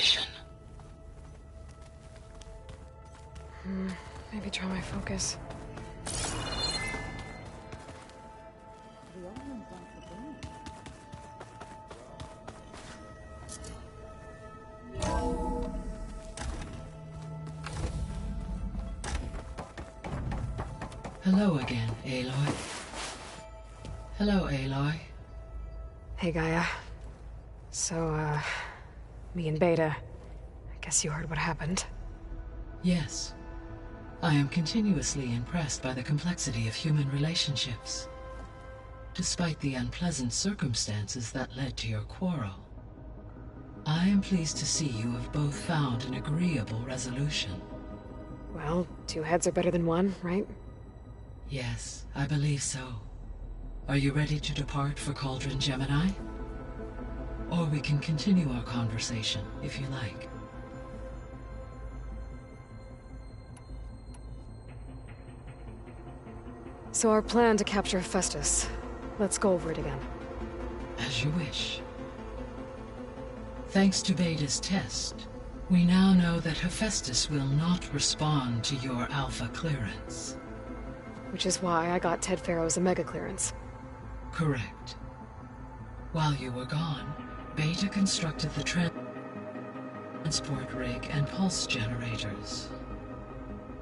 vision. Maybe try my focus. Hello again, Aloy. Hello, Aloy. Hey, Gaia. So, me and Beta, I guess you heard what happened. Yes. I am continuously impressed by the complexity of human relationships. Despite the unpleasant circumstances that led to your quarrel, I am pleased to see you have both found an agreeable resolution. Well, two heads are better than one, right? Yes, I believe so. Are you ready to depart for Cauldron Gemini? Or we can continue our conversation, if you like. So our plan to capture Hephaestus. Let's go over it again. As you wish. Thanks to Beta's test, we now know that Hephaestus will not respond to your Alpha clearance. Which is why I got Ted Pharaoh's Omega clearance. Correct. While you were gone, Beta constructed the transport rig and pulse generators.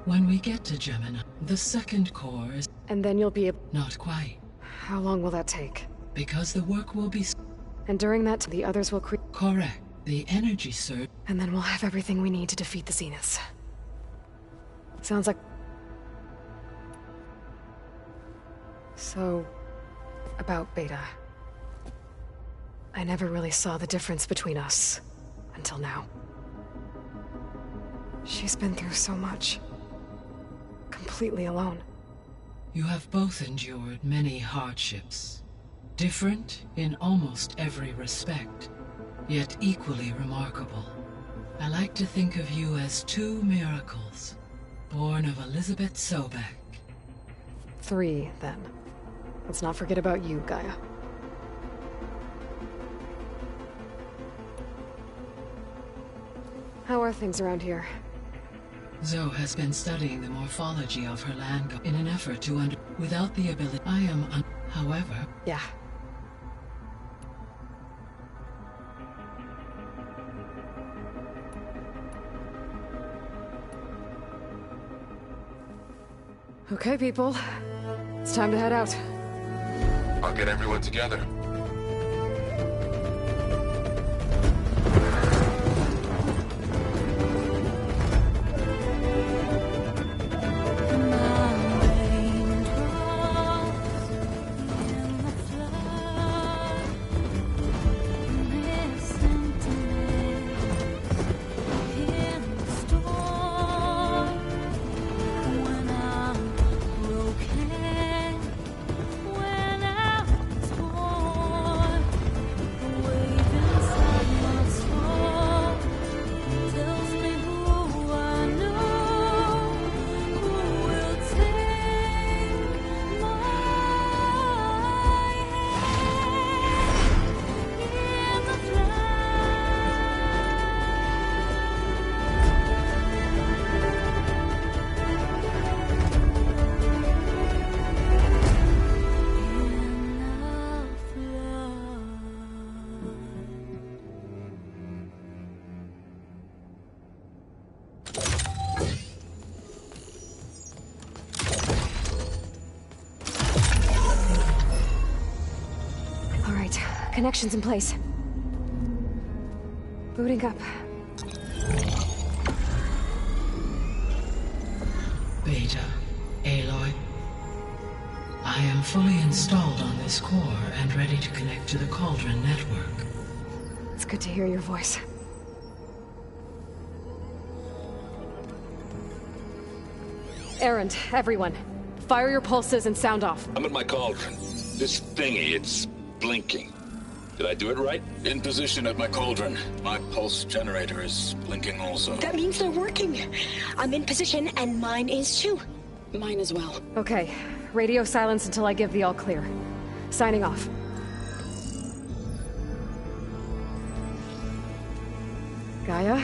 When we get to Gemini, the second core is... And then you'll be able... Not quite. How long will that take? Because the work will be... And during that, the others will create... Correct. The energy surge... And then we'll have everything we need to defeat the Zeniths. Sounds like... So... about Beta. I never really saw the difference between us. Until now. She's been through so much. Completely alone. You have both endured many hardships. Different in almost every respect, yet equally remarkable. I like to think of you as two miracles, born of Elizabeth Sobek. 3, then. Let's not forget about you, Gaia. How are things around here? Zoe has been studying the morphology of her land in an effort to without the ability however... Yeah. Okay, people. It's time to head out. I'll get everyone together. Connections in place. Booting up. Beta, Aloy. I am fully installed on this core and ready to connect to the Cauldron network. It's good to hear your voice. Erend, everyone. Fire your pulses and sound off. I'm at my Cauldron. This thingy, it's blinking. Did I do it right? In position at my Cauldron. My pulse generator is blinking also. That means they're working. I'm in position and mine is too. Mine as well. Okay. Radio silence until I give the all clear. Signing off. Gaia.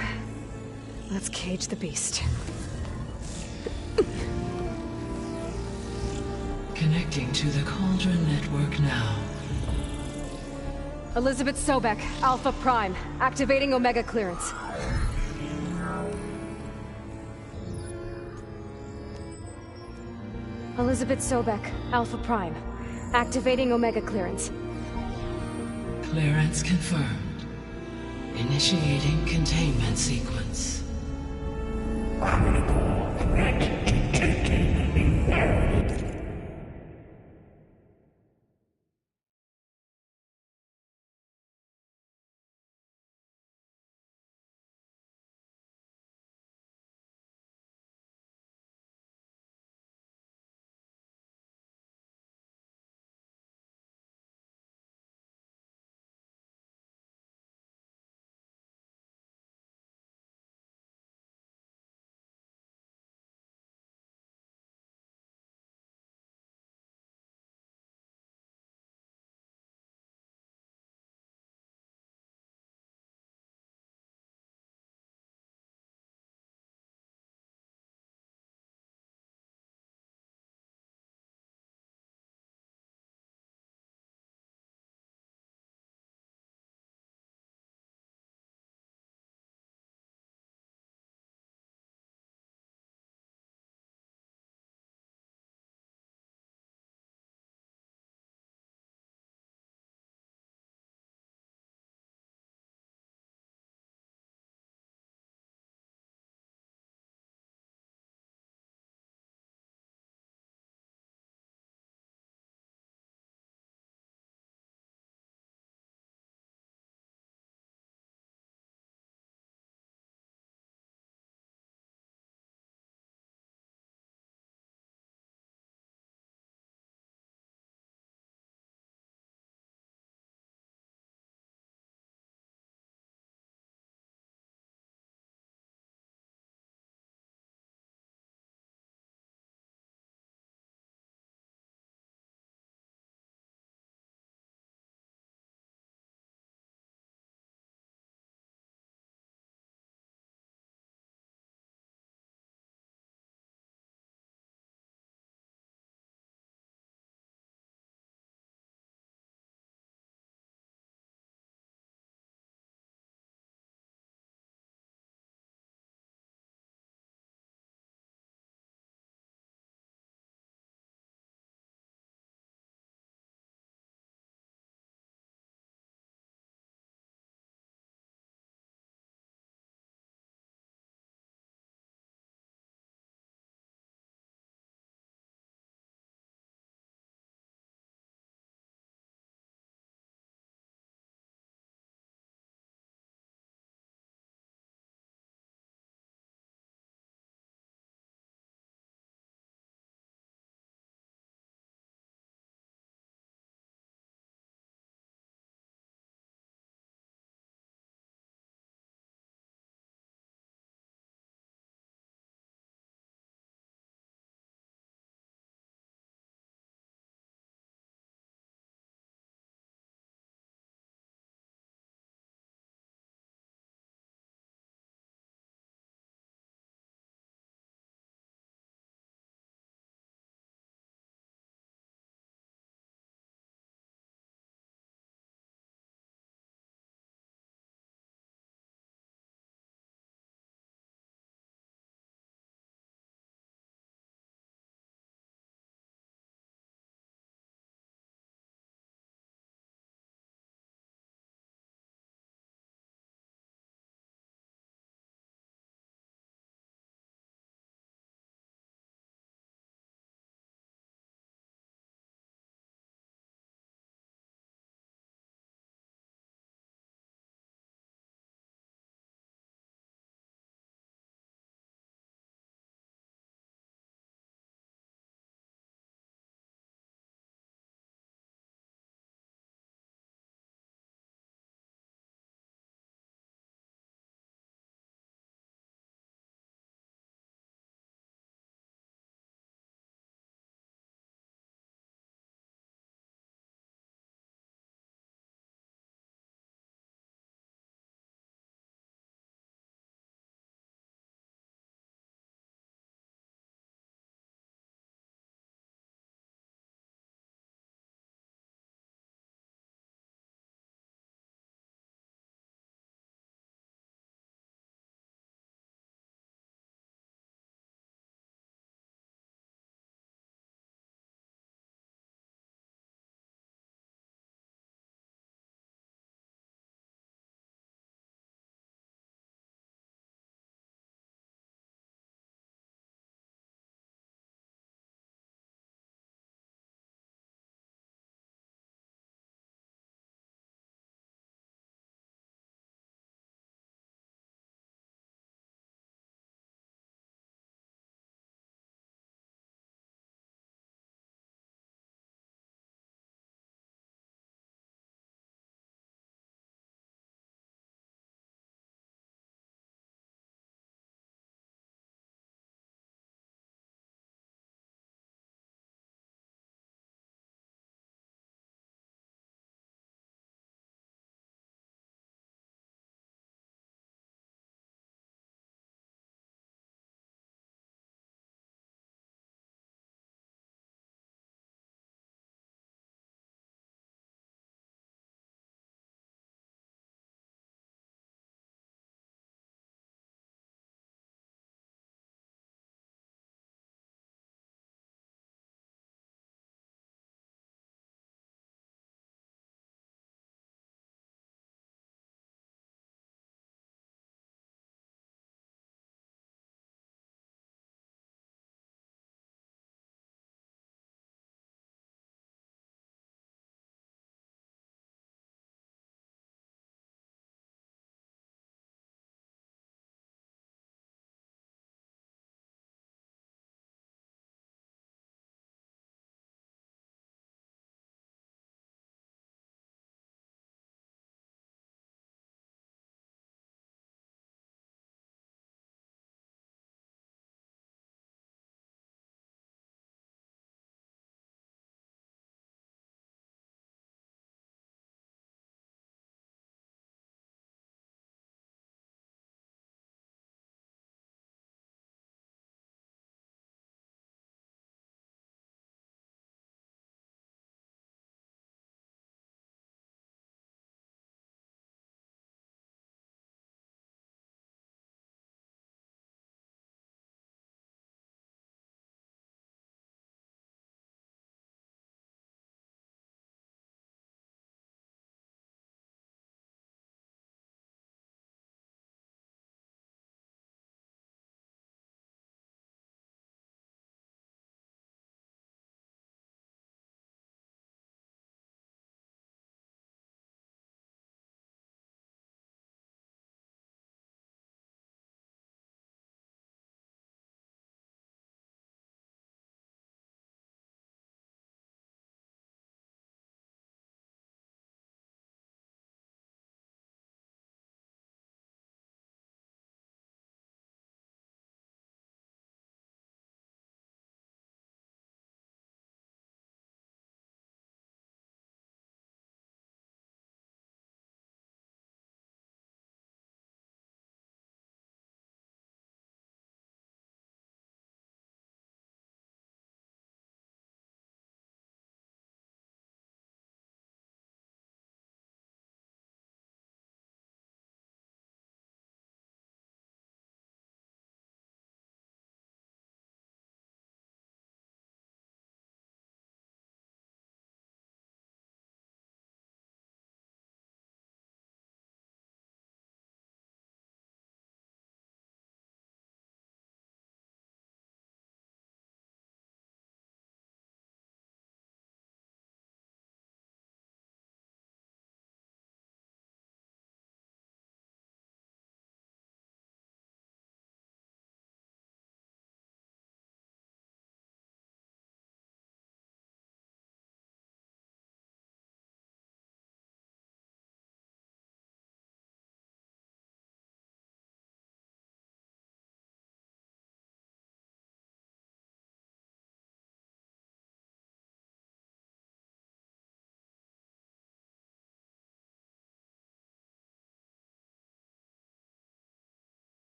Let's cage the beast. Connecting to the Cauldron network now. Elizabeth Sobek, Alpha Prime. Activating Omega clearance. Elizabeth Sobek, Alpha Prime. Activating Omega clearance. Clearance confirmed. Initiating containment sequence. Critical threat detected.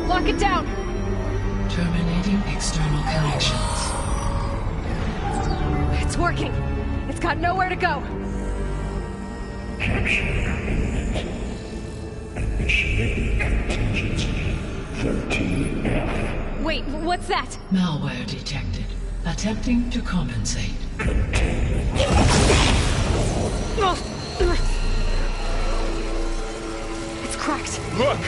Lock it down! Terminating external connections. It's working! It's got nowhere to go! Wait, what's that? Malware detected. Attempting to compensate. It's cracked. Look!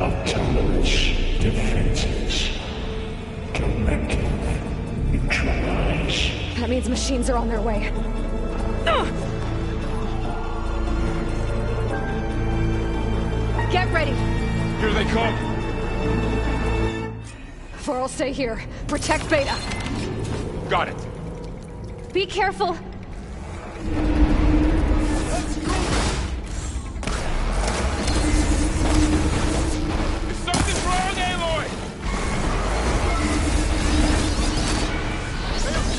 Autonomous defenses. Directive neutralize. That means machines are on their way. Get ready! Here they come! Varl, stay here. Protect Beta. Got it! Be careful! Something's wrong, Aloy!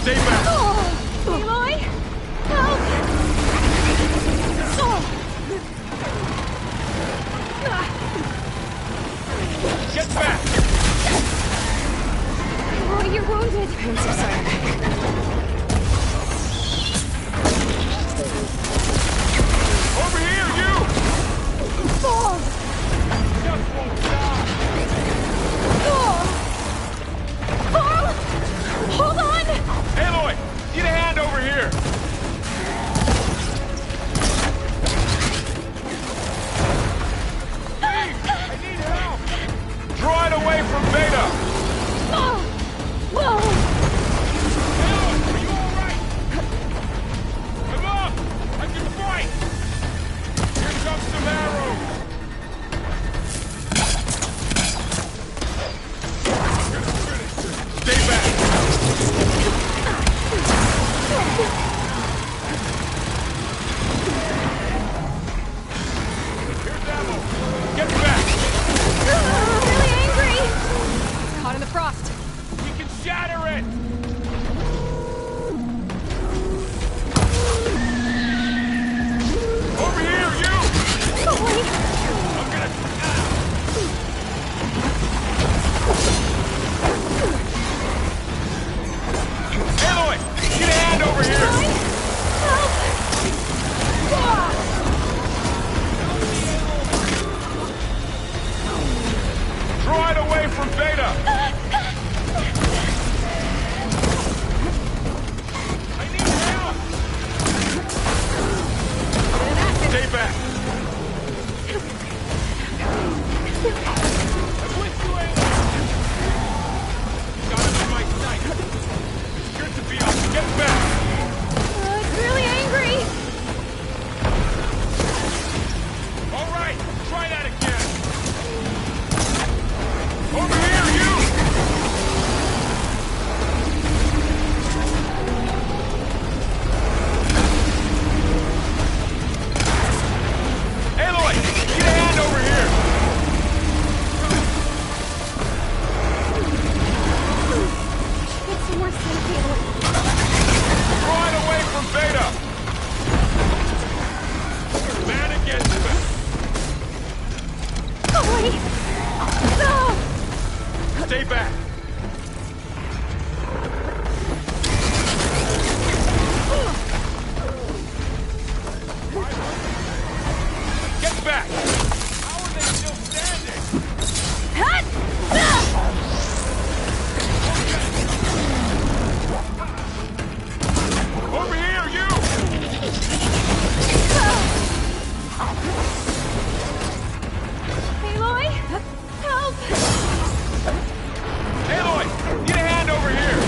Stay back! Aloy? Help! Get back! Aloy, you're wounded. I'm so sorry. Over here, you! Fall! Just won't stop! Varl! Hold on! Aloy! Need a hand over here! Steve! I need help! Draw it away from Beta! Whoa! Aloy, are you alright? Come on! I can fight! Here comes some arrows! Stay back! Here's ammo! Get back! I'm really angry! Caught in the frost. We can shatter it! Over here, you! Aloy! I'm gonna... Aloy! Get a hand over here! Draw it away from Beta! I need help! Stay back! I'm with you, Aloy! Got him in my sight! It's good to be up! Get back! It's really angry! All right! Try that again! Over here, you! Aloy! Get a hand over here! Get some more safety, Aloy. Draw it away from Beta! Man against man! Aloy! No! Stay back! Get back! How are they still standing? Hut! Over here, you! Aloy! Help! Aloy! Get a hand over here!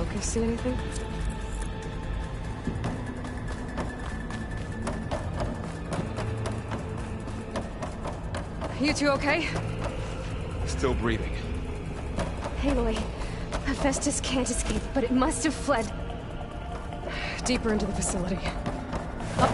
focus see anything? You two okay? Still breathing. Aloy, Hephaestus can't escape, but it must have fled. Deeper into the facility. Up.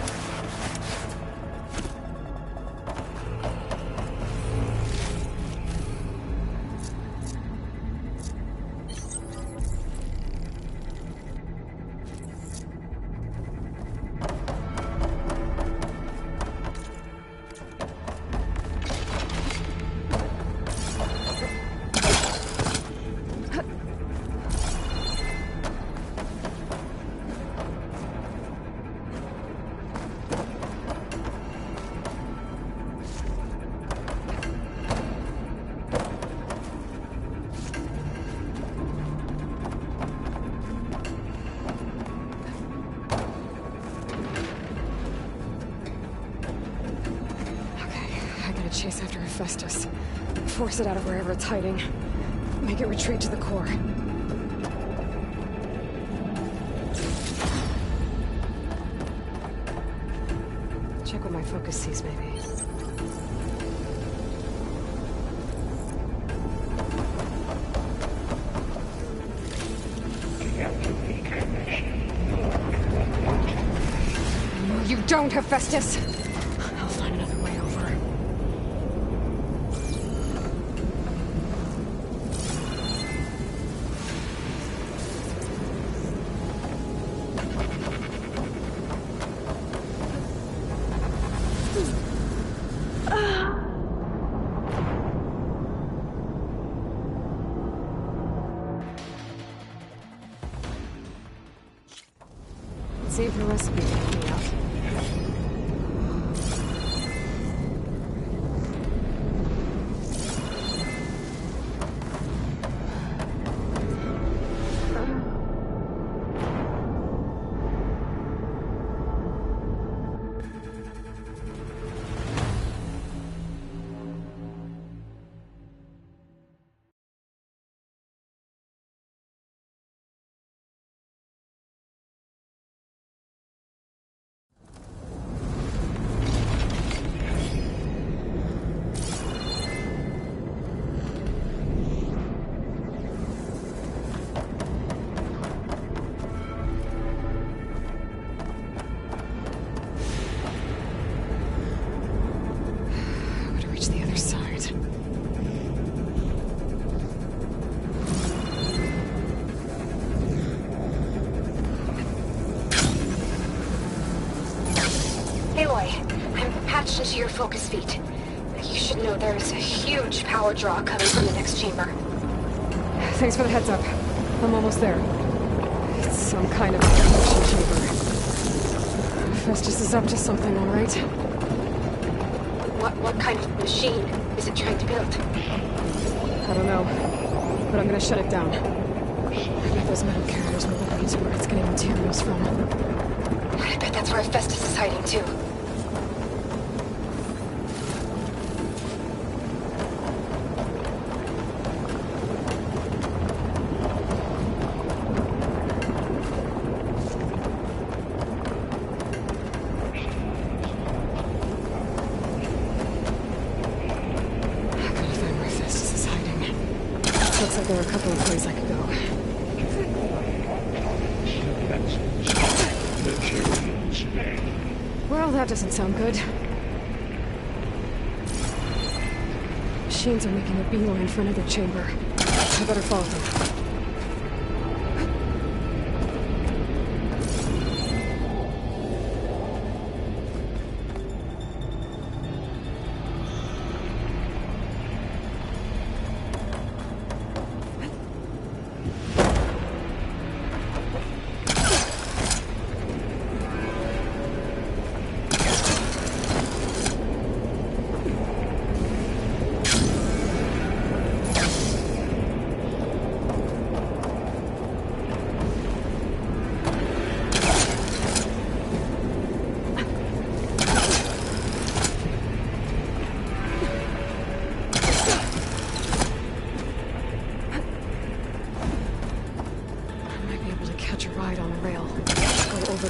Chase after Hephaestus. Force it out of wherever it's hiding. Make it retreat to the core. Check what my focus sees, maybe. No, you don't, Hephaestus! I'll find another way over. Save your recipe to help me out. The other side. Aloy, I'm patched into your focus feed. You should know there's a huge power draw coming from the next chamber. Thanks for the heads up. I'm almost there. It's some kind of protection chamber. Hephaestus is up to something, all right? What kind of machine is it trying to build? I don't know, but I'm gonna shut it down. I bet those metal carriers will lead to where it's getting materials from. I bet that's where Hephaestus is hiding too. Looks like there are a couple of ways I could go. Well, that doesn't sound good. Machines are making a beeline for another chamber. I better follow them.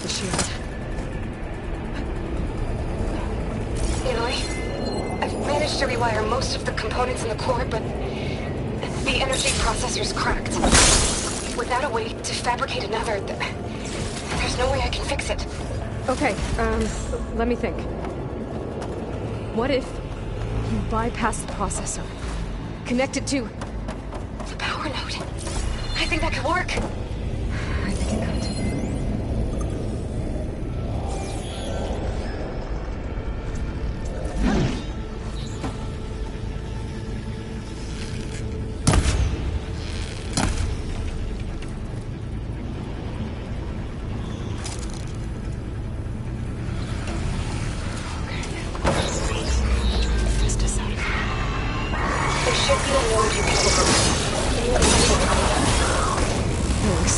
the shield. Aloy, I've managed to rewire most of the components in the core, but the energy processor's cracked. Without a way to fabricate another, there's no way I can fix it. Okay, let me think. What if you bypass the processor? Connect it to... The power node. I think that could work. I think it could. There should be a node you can open. Thanks.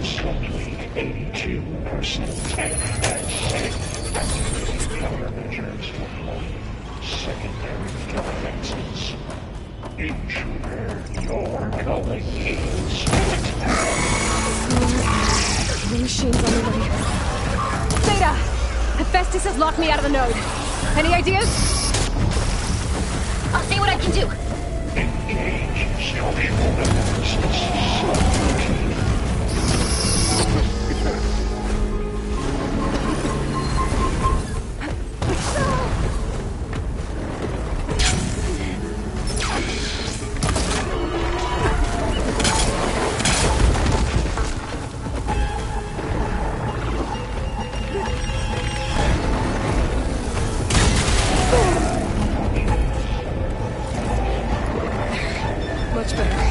Slowly, 82% countermeasures for low secondary defenses. Intruder, your calling is. The machine's on the way. Theta! Hephaestus has locked me out of the node. Any ideas? I'll see what I can do. Engage structural analysis. Much better.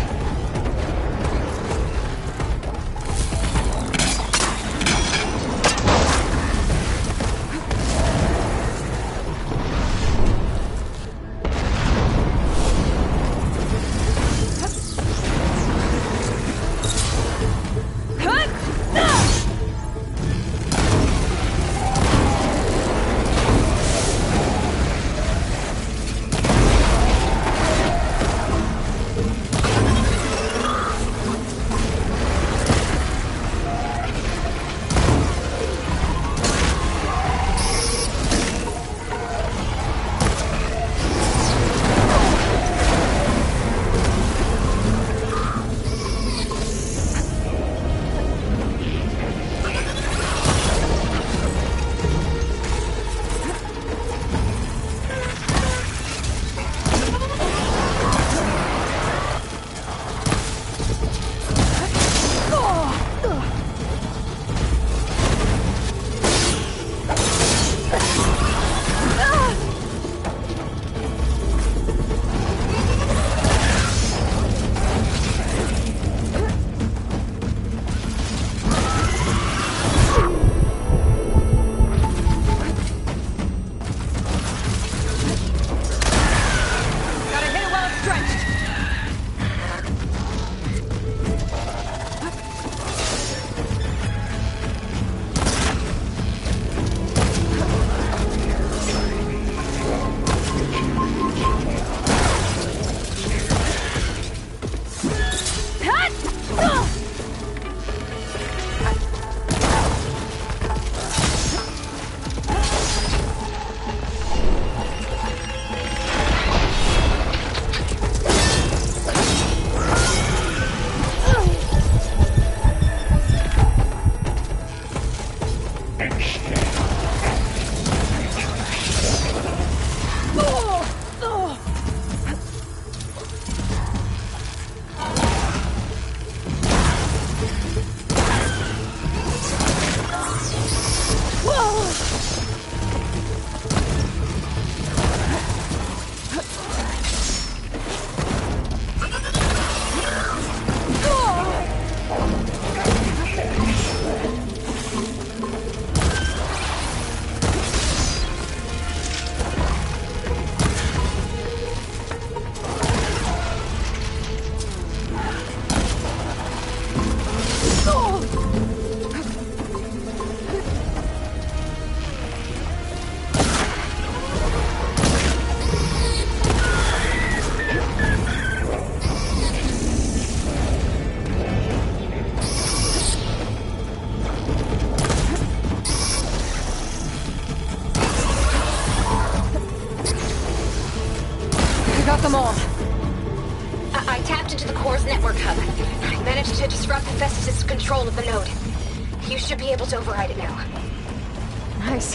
to disrupt Hephaestus' control of the node. You should be able to override it now. Nice.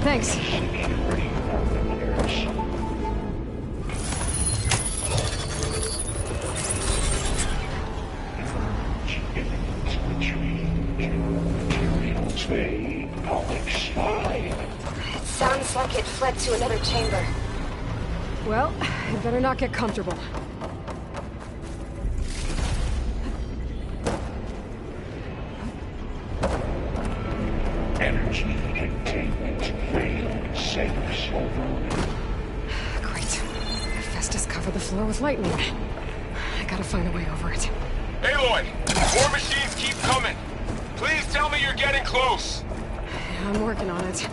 Thanks. Security parameters. Materials may expire. It sounds like it fled to another chamber. Well, I'd better not get comfortable. Energy containment failed. Safes over. Great. Hephaestus covered the floor with lightning. I gotta find a way over it. Aloy! More machines keep coming! Please tell me you're getting close! Yeah, I'm working on it.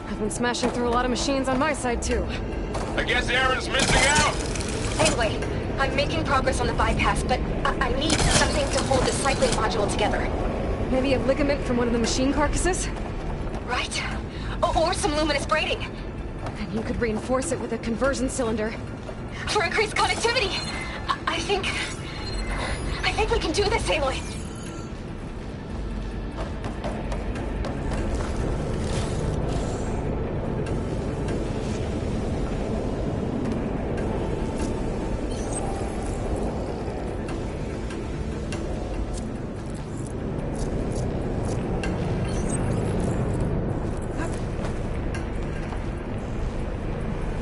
I've been smashing through a lot of machines on my side, too. I guess Aaron's missing out! Anyway, I'm making progress on the bypass, but I need something to hold the cycling module together. Maybe a ligament from one of the machine carcasses? Right? Or some luminous braiding. And you could reinforce it with a conversion cylinder. For increased connectivity! I think we can do this, Aloy!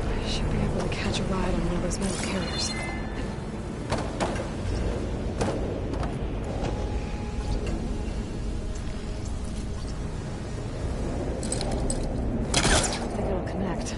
I should be able to catch a ride on one of those metal carriers. Think it'll connect.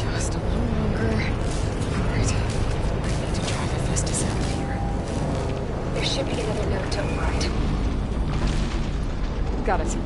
Just a little longer. Alright. I need to drive Hephaestus out of here. There should be another node to override. Got it.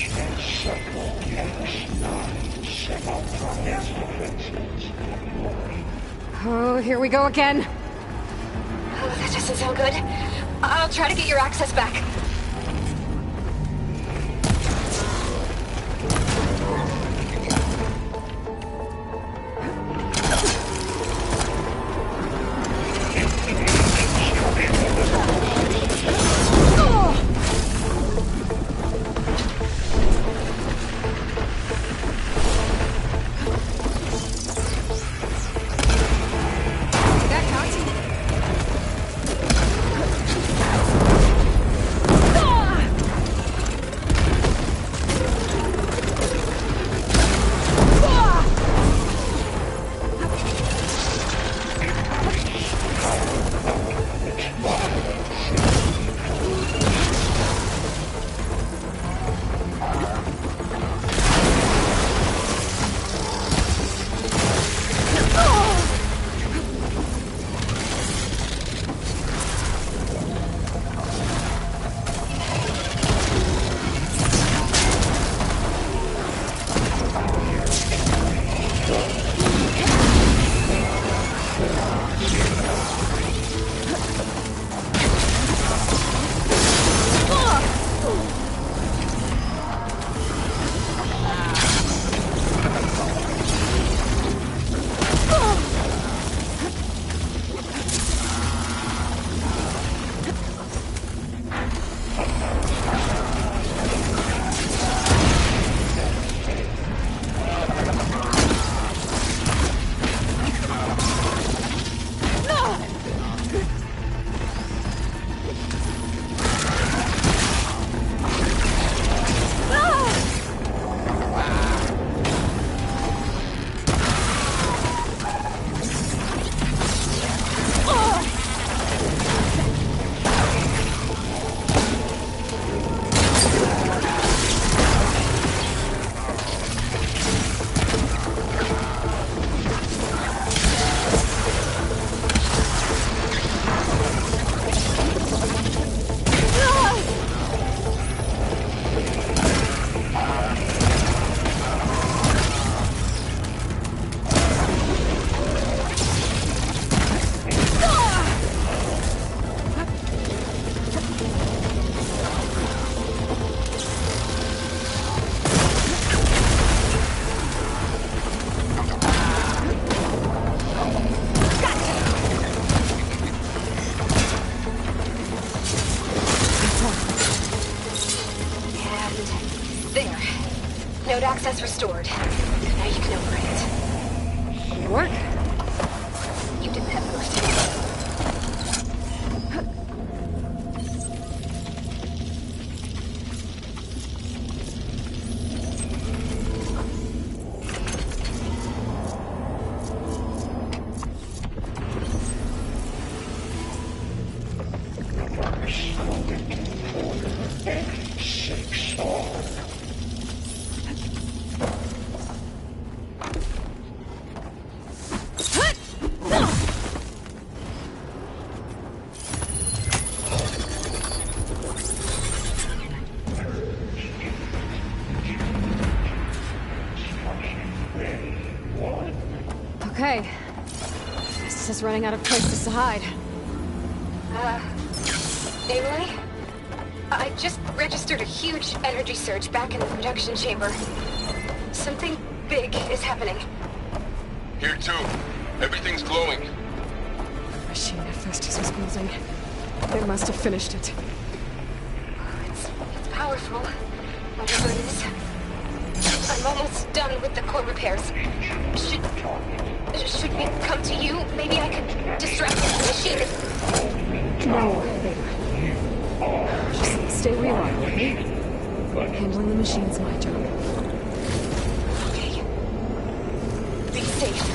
and several X9 semi-autonomous defenses deployed. Oh, here we go again. Oh, that doesn't sound good. I'll try to get your access back. Node access restored. Now you can operate it. Good work. You did that first. Okay. This is running out of places to hide. Emily? I just registered a huge energy surge back in the production chamber. Something big is happening. Here too. Everything's glowing. The machine Hephaestus was building. They must have finished it. It's powerful, whatever it is. I'm almost done with the core repairs. Should we come to you? Maybe I could distract the machine. No, babe. Just stay where you are, okay? Handling the machine's my job. Okay. Be safe.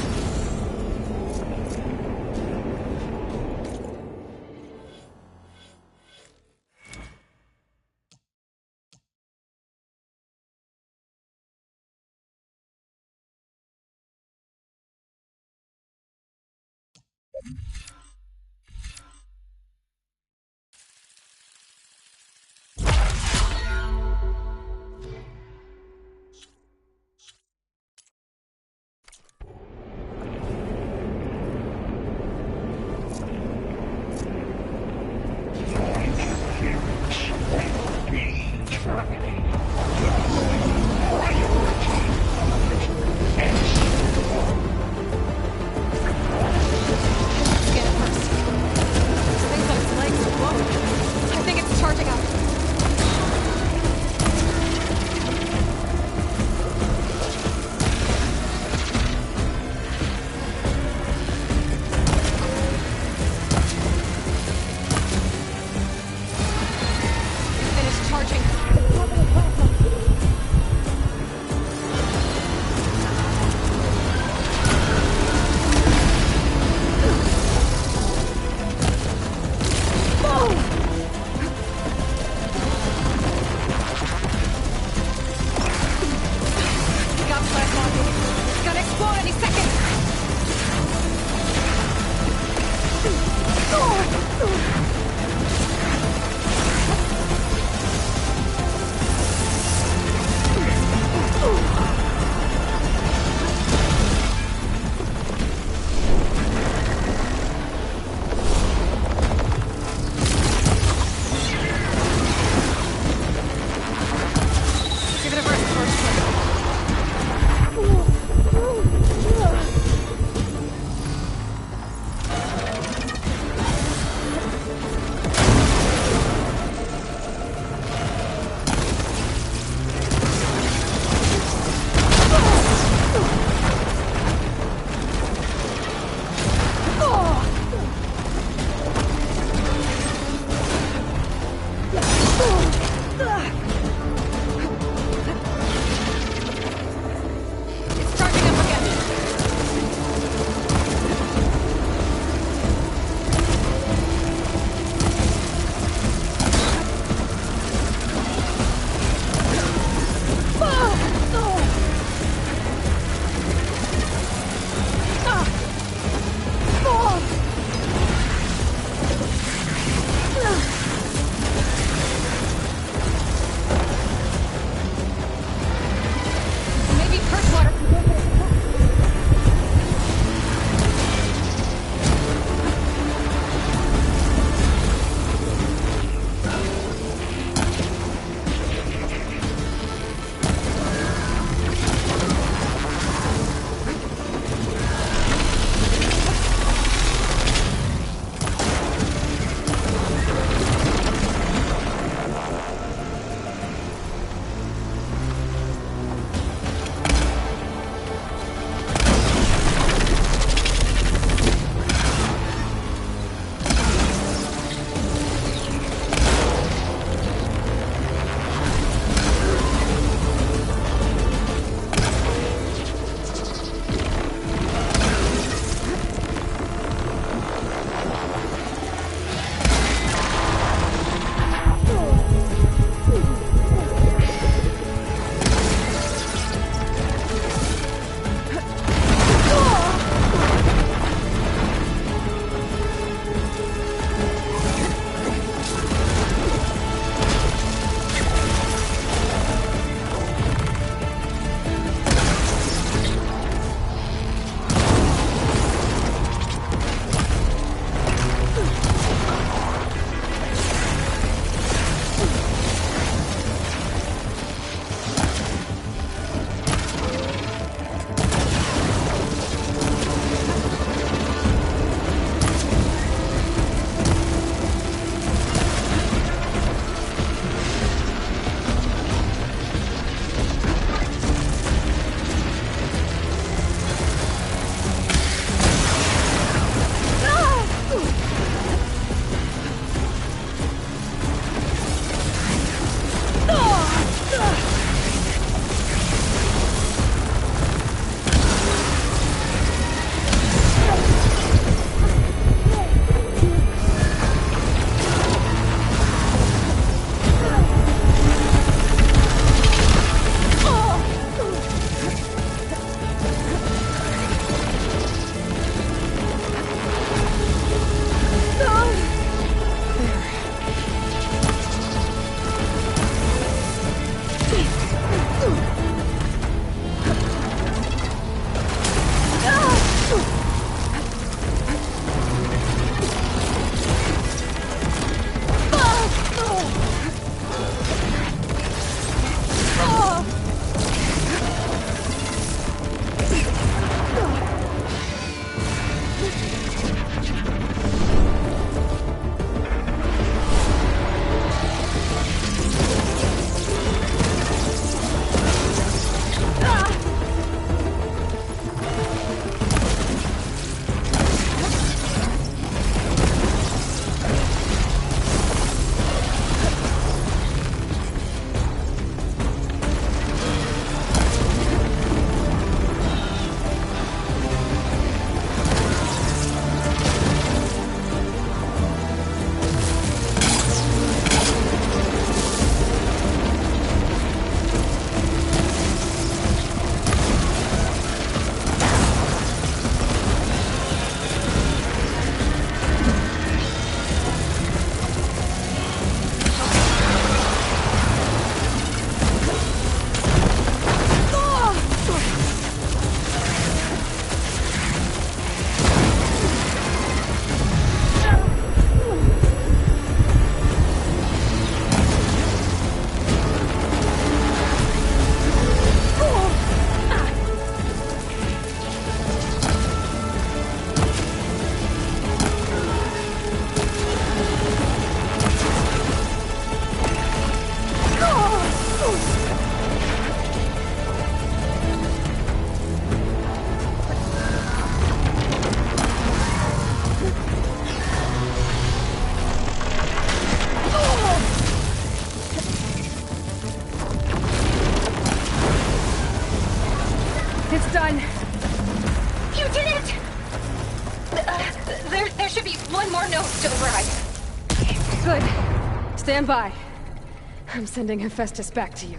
There should be one more node to override. Good. Stand by. I'm sending Hephaestus back to you.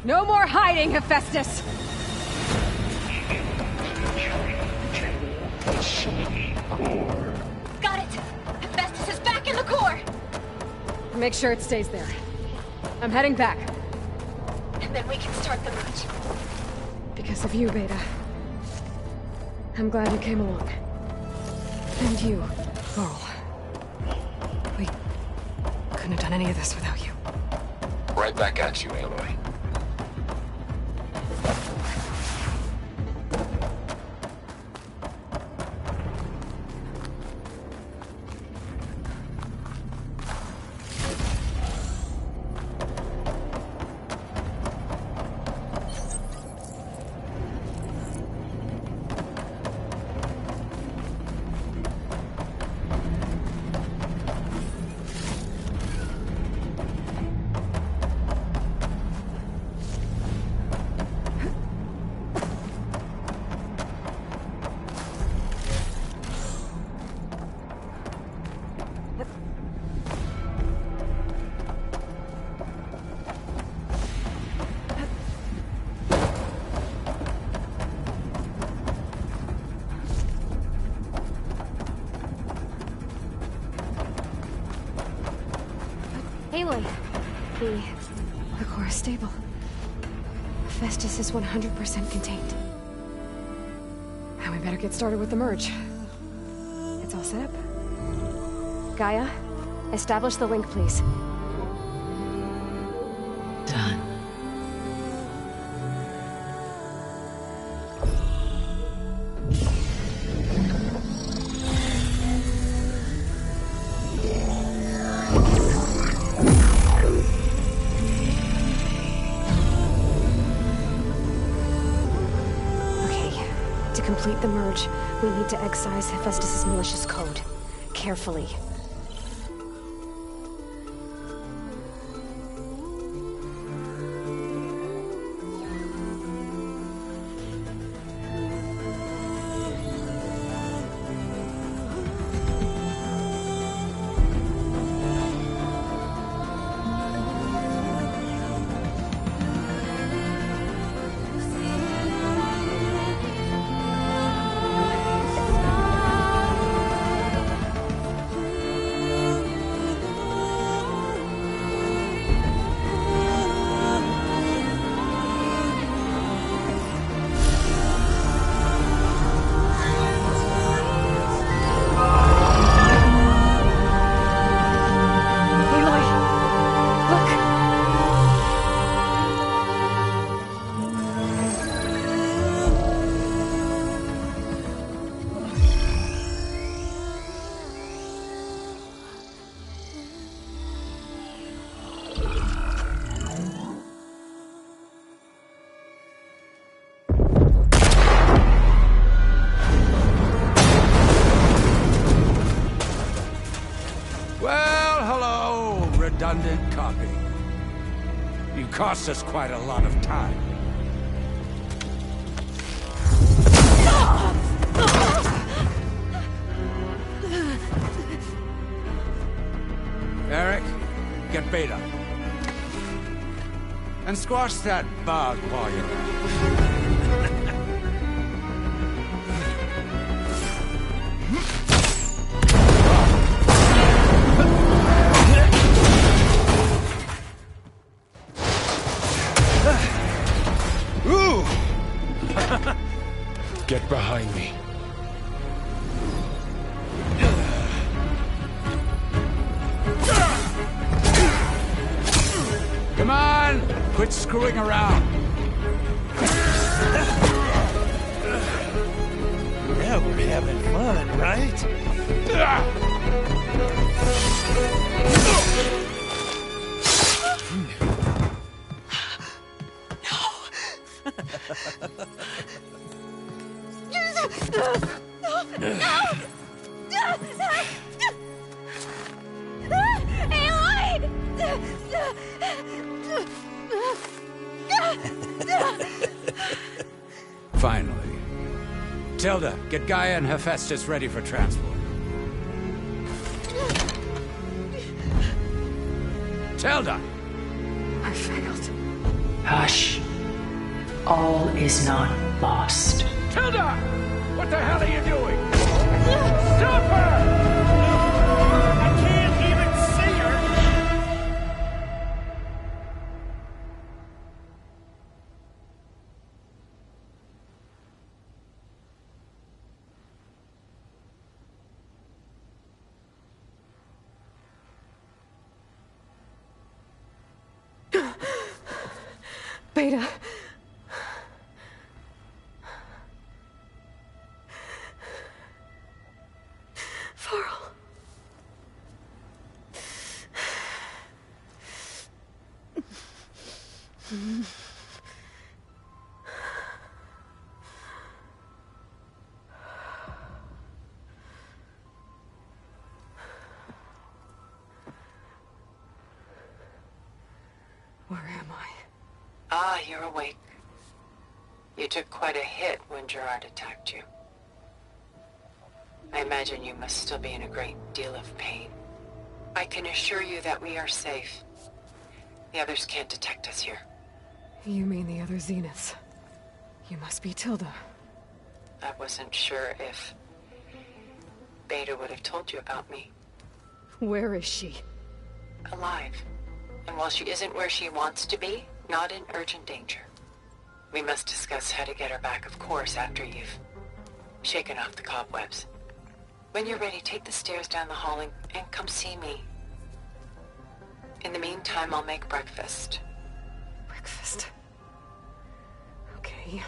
No more hiding, Hephaestus! Got it! Hephaestus is back in the core! Make sure it stays there. I'm heading back. And then we can start the march. Because of you, Beta. I'm glad you came along. And you, Laurel. We couldn't have done any of this without you. Right back at you, Aloy. Aloy, the core is stable. Hephaestus is 100% contained. And we better get started with the merge. It's all set up. Gaia, establish the link, please. Done. To complete the merge, we need to excise Hephaestus' malicious code. Carefully. Redundant copy. You cost us quite a lot of time. and squash that bug while you're at it. Ooh! Get behind me. Come on! Quit screwing around. Yeah, we're having fun, right? Finally. Tilda, get Gaia and Hephaestus ready for transport. Tilda! I failed. Hush. All is not lost. Tilda! What the hell are you doing? Stop her! I can't even see her! Beta. Varl. Where am I? Ah, you're awake. You took quite a hit when Gerard attacked you. I imagine you must still be in a great deal of pain. I can assure you that we are safe. The others can't detect us here. You mean the other Zeniths? You must be Tilda. I wasn't sure if Beta would have told you about me. Where is she? Alive. And while she isn't where she wants to be, not in urgent danger. We must discuss how to get her back, of course, after you've shaken off the cobwebs. When you're ready, take the stairs down the hall and come see me. In the meantime, I'll make breakfast. Breakfast. Okay.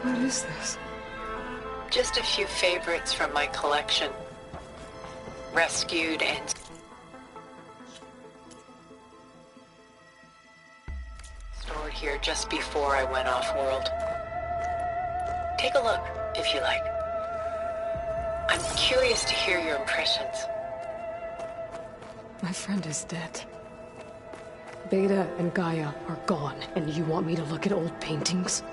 What is this? Just a few favorites from my collection. Rescued and stored here just before I went off-world. Take a look, if you like. I'm curious to hear your impressions. My friend is dead. Beta and Gaia are gone, and you want me to look at old paintings?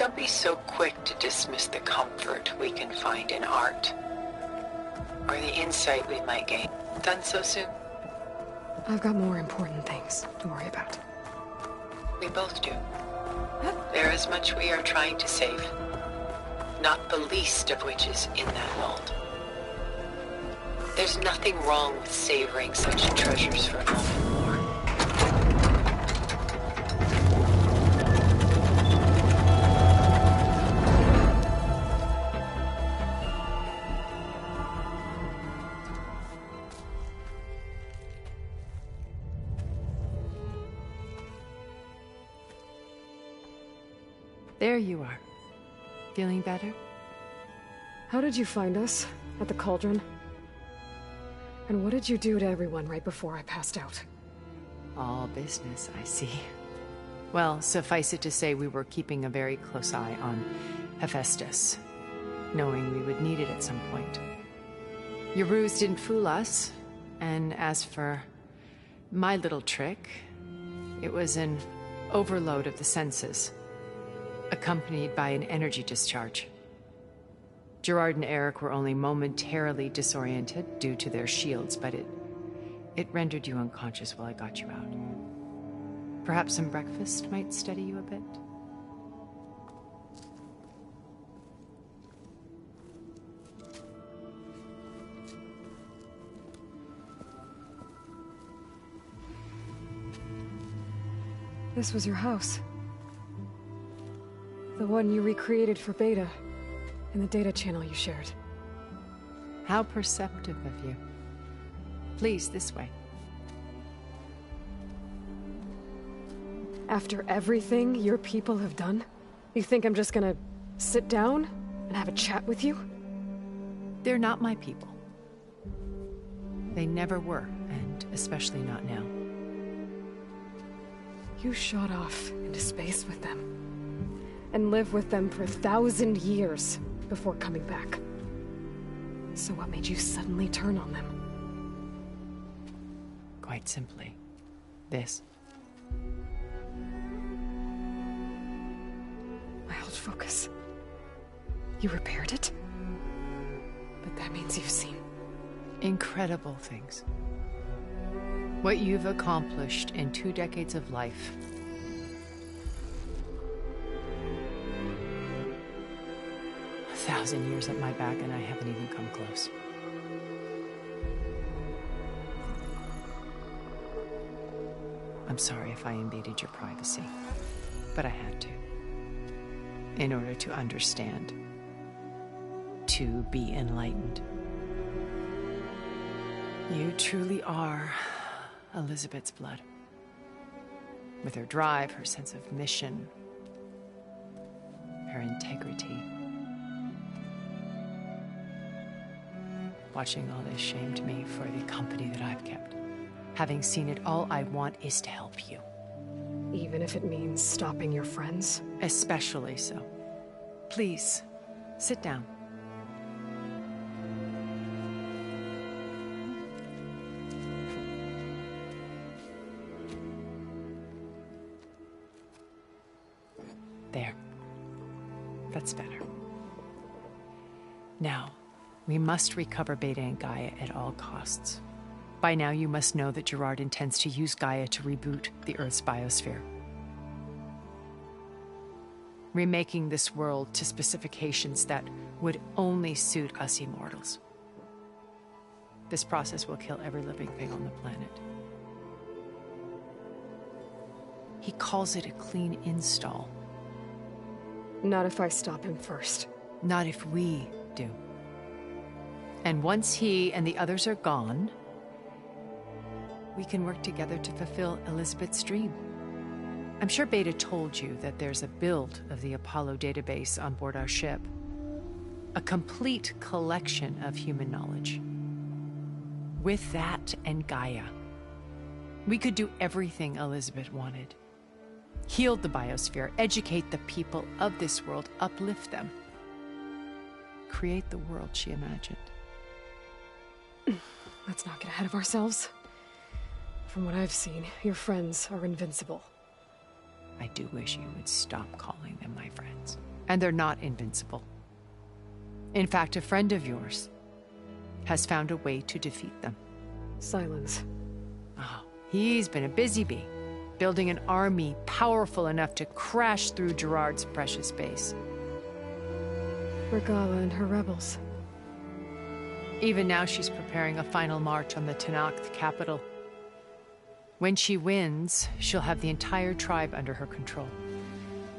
Don't be so quick to dismiss the comfort we can find in art, or the insight we might gain. Done so soon? I've got more important things to worry about. We both do. There is much we are trying to save, not the least of which is in that vault. There's nothing wrong with savoring such treasures for a moment more. There you are. Feeling better? How did you find us? At the Cauldron? And what did you do to everyone right before I passed out? All business, I see. Well, suffice it to say we were keeping a very close eye on Hephaestus, knowing we would need it at some point. Your ruse didn't fool us, and as for my little trick, it was an overload of the senses, accompanied by an energy discharge. Gerard and Eric were only momentarily disoriented due to their shields, but it rendered you unconscious while I got you out. Perhaps some breakfast might steady you a bit? This was your house. The one you recreated for Beta, in the data channel you shared. How perceptive of you. Please, this way. After everything your people have done, you think I'm just gonna sit down and have a chat with you? They're not my people. They never were, and especially not now. You shot off into space with them, and lived with them for 1,000 years before coming back. So what made you suddenly turn on them? Quite simply, this. My old focus. You repaired it? But that means you've seen... incredible things. What you've accomplished in 2 decades of life. A 1,000 years at my back and I haven't even come close. I'm sorry if I invaded your privacy, but I had to. In order to understand. To be enlightened. You truly are Elizabeth's blood. With her drive, her sense of mission, her integrity. Watching all this shamed me for the company that I've kept. Having seen it, all I want is to help you. Even if it means stopping your friends? Especially so. Please, sit down. There. That's better. Now, we must recover Beta and Gaia at all costs. By now, you must know that Gerard intends to use Gaia to reboot the Earth's biosphere. Remaking this world to specifications that would only suit us immortals. This process will kill every living thing on the planet. He calls it a clean install. Not if I stop him first. Not if we do. And once he and the others are gone, we can work together to fulfill Elizabeth's dream. I'm sure Beta told you that there's a build of the Apollo database on board our ship. A complete collection of human knowledge. With that and Gaia, we could do everything Elizabeth wanted. Heal the biosphere, educate the people of this world, uplift them. Create the world she imagined. Let's not get ahead of ourselves. From what I've seen, your friends are invincible. I do wish you would stop calling them my friends. And they're not invincible. In fact, a friend of yours has found a way to defeat them. Silence. Oh, he's been a busy bee, building an army powerful enough to crash through Gerard's precious base. Regalla and her rebels. Even now, she's preparing a final march on the Tenakth capital. When she wins, she'll have the entire tribe under her control.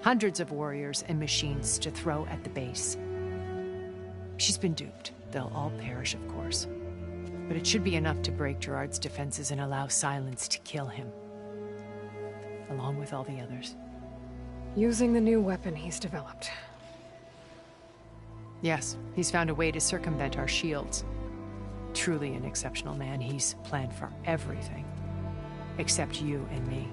Hundreds of warriors and machines to throw at the base. She's been duped. They'll all perish, of course. But it should be enough to break Gerard's defenses and allow Silence to kill him. Along with all the others. Using the new weapon he's developed. Yes, he's found a way to circumvent our shields. Truly an exceptional man. He's planned for everything. Except you and me.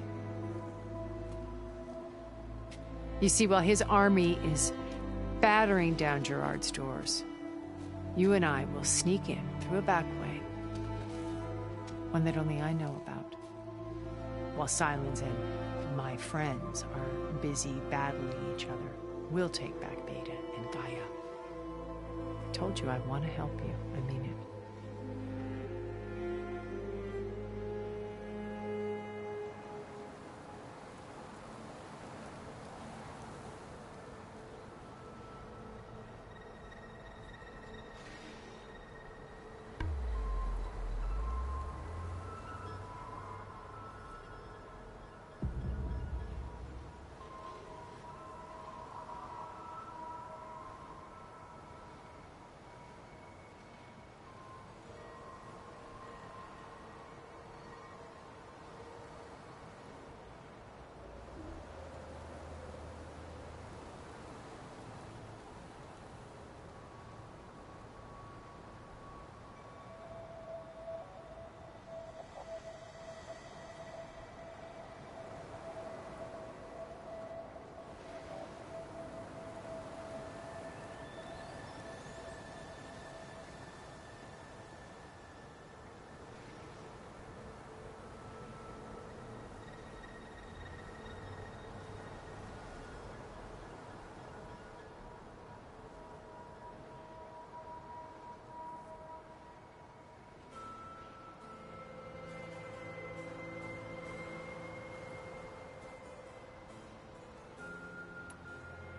You see, while his army is battering down Gerard's doors, you and I will sneak in through a back way. One that only I know about. While Silence and my friends are busy battling each other, we'll take back Beta and Gaia. I told you I want to help you. I mean it.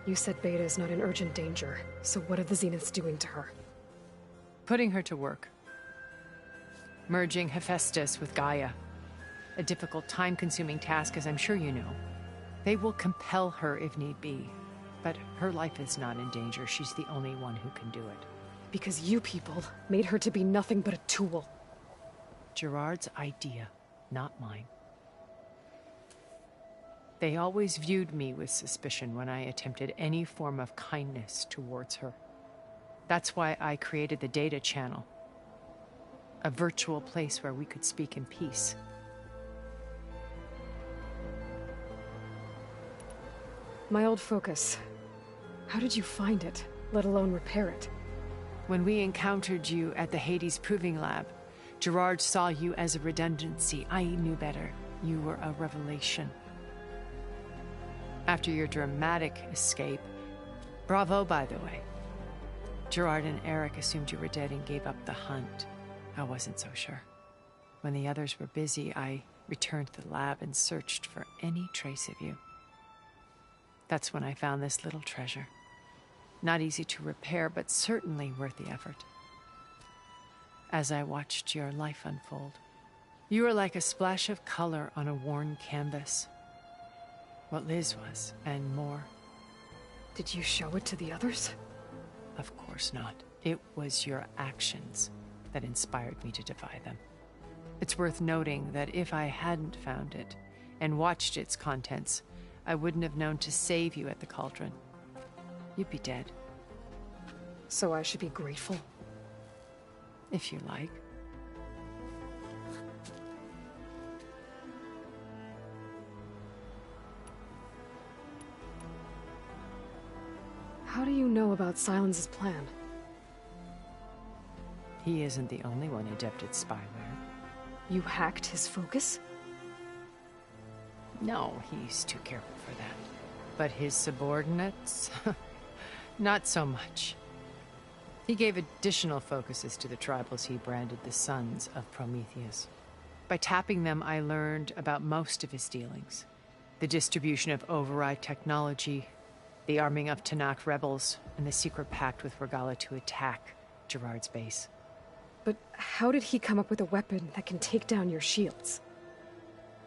You said Beta is not in urgent danger, so what are the Zeniths doing to her? Putting her to work. Merging Hephaestus with Gaia. A difficult, time-consuming task, as I'm sure you know. They will compel her if need be. But her life is not in danger. She's the only one who can do it. Because you people made her to be nothing but a tool. Gerard's idea, not mine. They always viewed me with suspicion when I attempted any form of kindness towards her. That's why I created the data channel. A virtual place where we could speak in peace. My old focus. How did you find it, let alone repair it? When we encountered you at the Hades Proving Lab, Gerard saw you as a redundancy. I knew better. You were a revelation. After your dramatic escape, bravo, by the way. Gerard and Eric assumed you were dead and gave up the hunt. I wasn't so sure. When the others were busy, I returned to the lab and searched for any trace of you. That's when I found this little treasure. Not easy to repair, but certainly worth the effort. As I watched your life unfold, you were like a splash of color on a worn canvas. What Liz was, and more. Did you show it to the others? Of course not. It was your actions that inspired me to defy them. It's worth noting that if I hadn't found it and watched its contents, I wouldn't have known to save you at the Cauldron. You'd be dead. So I should be grateful? If you like. How do you know about Silence's plan? He isn't the only one adept at spyware. You hacked his focus? No, he's too careful for that. But his subordinates? Not so much. He gave additional focuses to the tribals he branded the Sons of Prometheus. By tapping them, I learned about most of his dealings. The distribution of override technology, the arming of Tenakth rebels, and the secret pact with Regalla to attack Gerard's base. But how did he come up with a weapon that can take down your shields?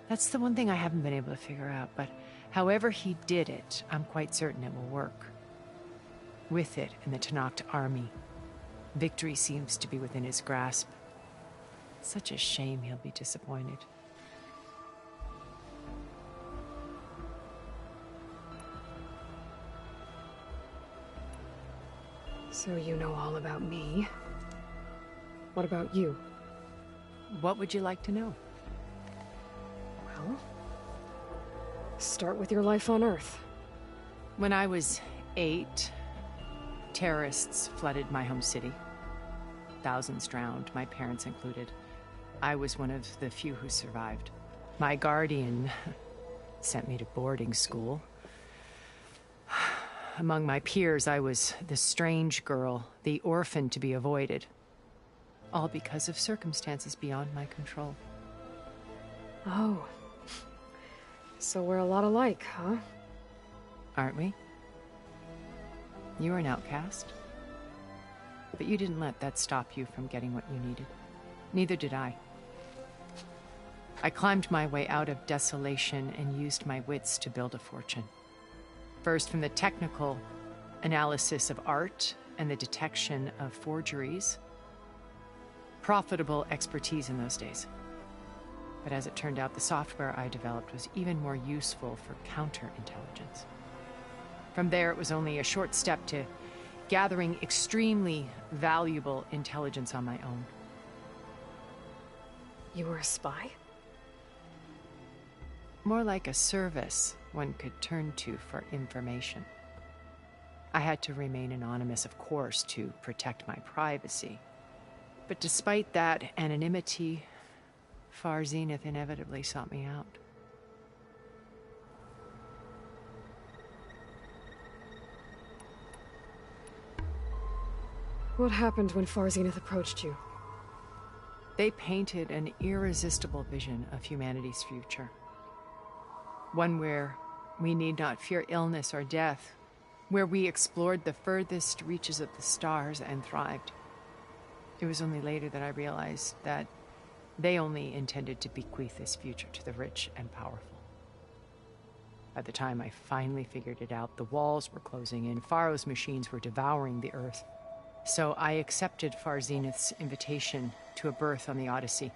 That's the one thing I haven't been able to figure out, but however he did it, I'm quite certain it will work. With it and the Tenakth army, victory seems to be within his grasp. Such a shame he'll be disappointed. So you know all about me. What about you? What would you like to know? Well, start with your life on Earth. When I was 8, terrorists flooded my home city. Thousands drowned, my parents included. I was one of the few who survived. My guardian sent me to boarding school. Among my peers, I was the strange girl, the orphan to be avoided. All because of circumstances beyond my control. Oh. So we're a lot alike, huh? Aren't we? You were an outcast. But you didn't let that stop you from getting what you needed. Neither did I. I climbed my way out of desolation and used my wits to build a fortune. First from the technical analysis of art and the detection of forgeries. Profitable expertise in those days. But as it turned out, the software I developed was even more useful for counterintelligence. From there, it was only a short step to gathering extremely valuable intelligence on my own. You were a spy? More like a service one could turn to for information. I had to remain anonymous, of course, to protect my privacy. But despite that anonymity, Far Zenith inevitably sought me out. What happened when Far Zenith approached you? They painted an irresistible vision of humanity's future. One where we need not fear illness or death, where we explored the furthest reaches of the stars and thrived. It was only later that I realized that they only intended to bequeath this future to the rich and powerful. By the time I finally figured it out, the walls were closing in, Pharaoh's machines were devouring the Earth. So I accepted Far Zenith's invitation to a berth on the Odyssey.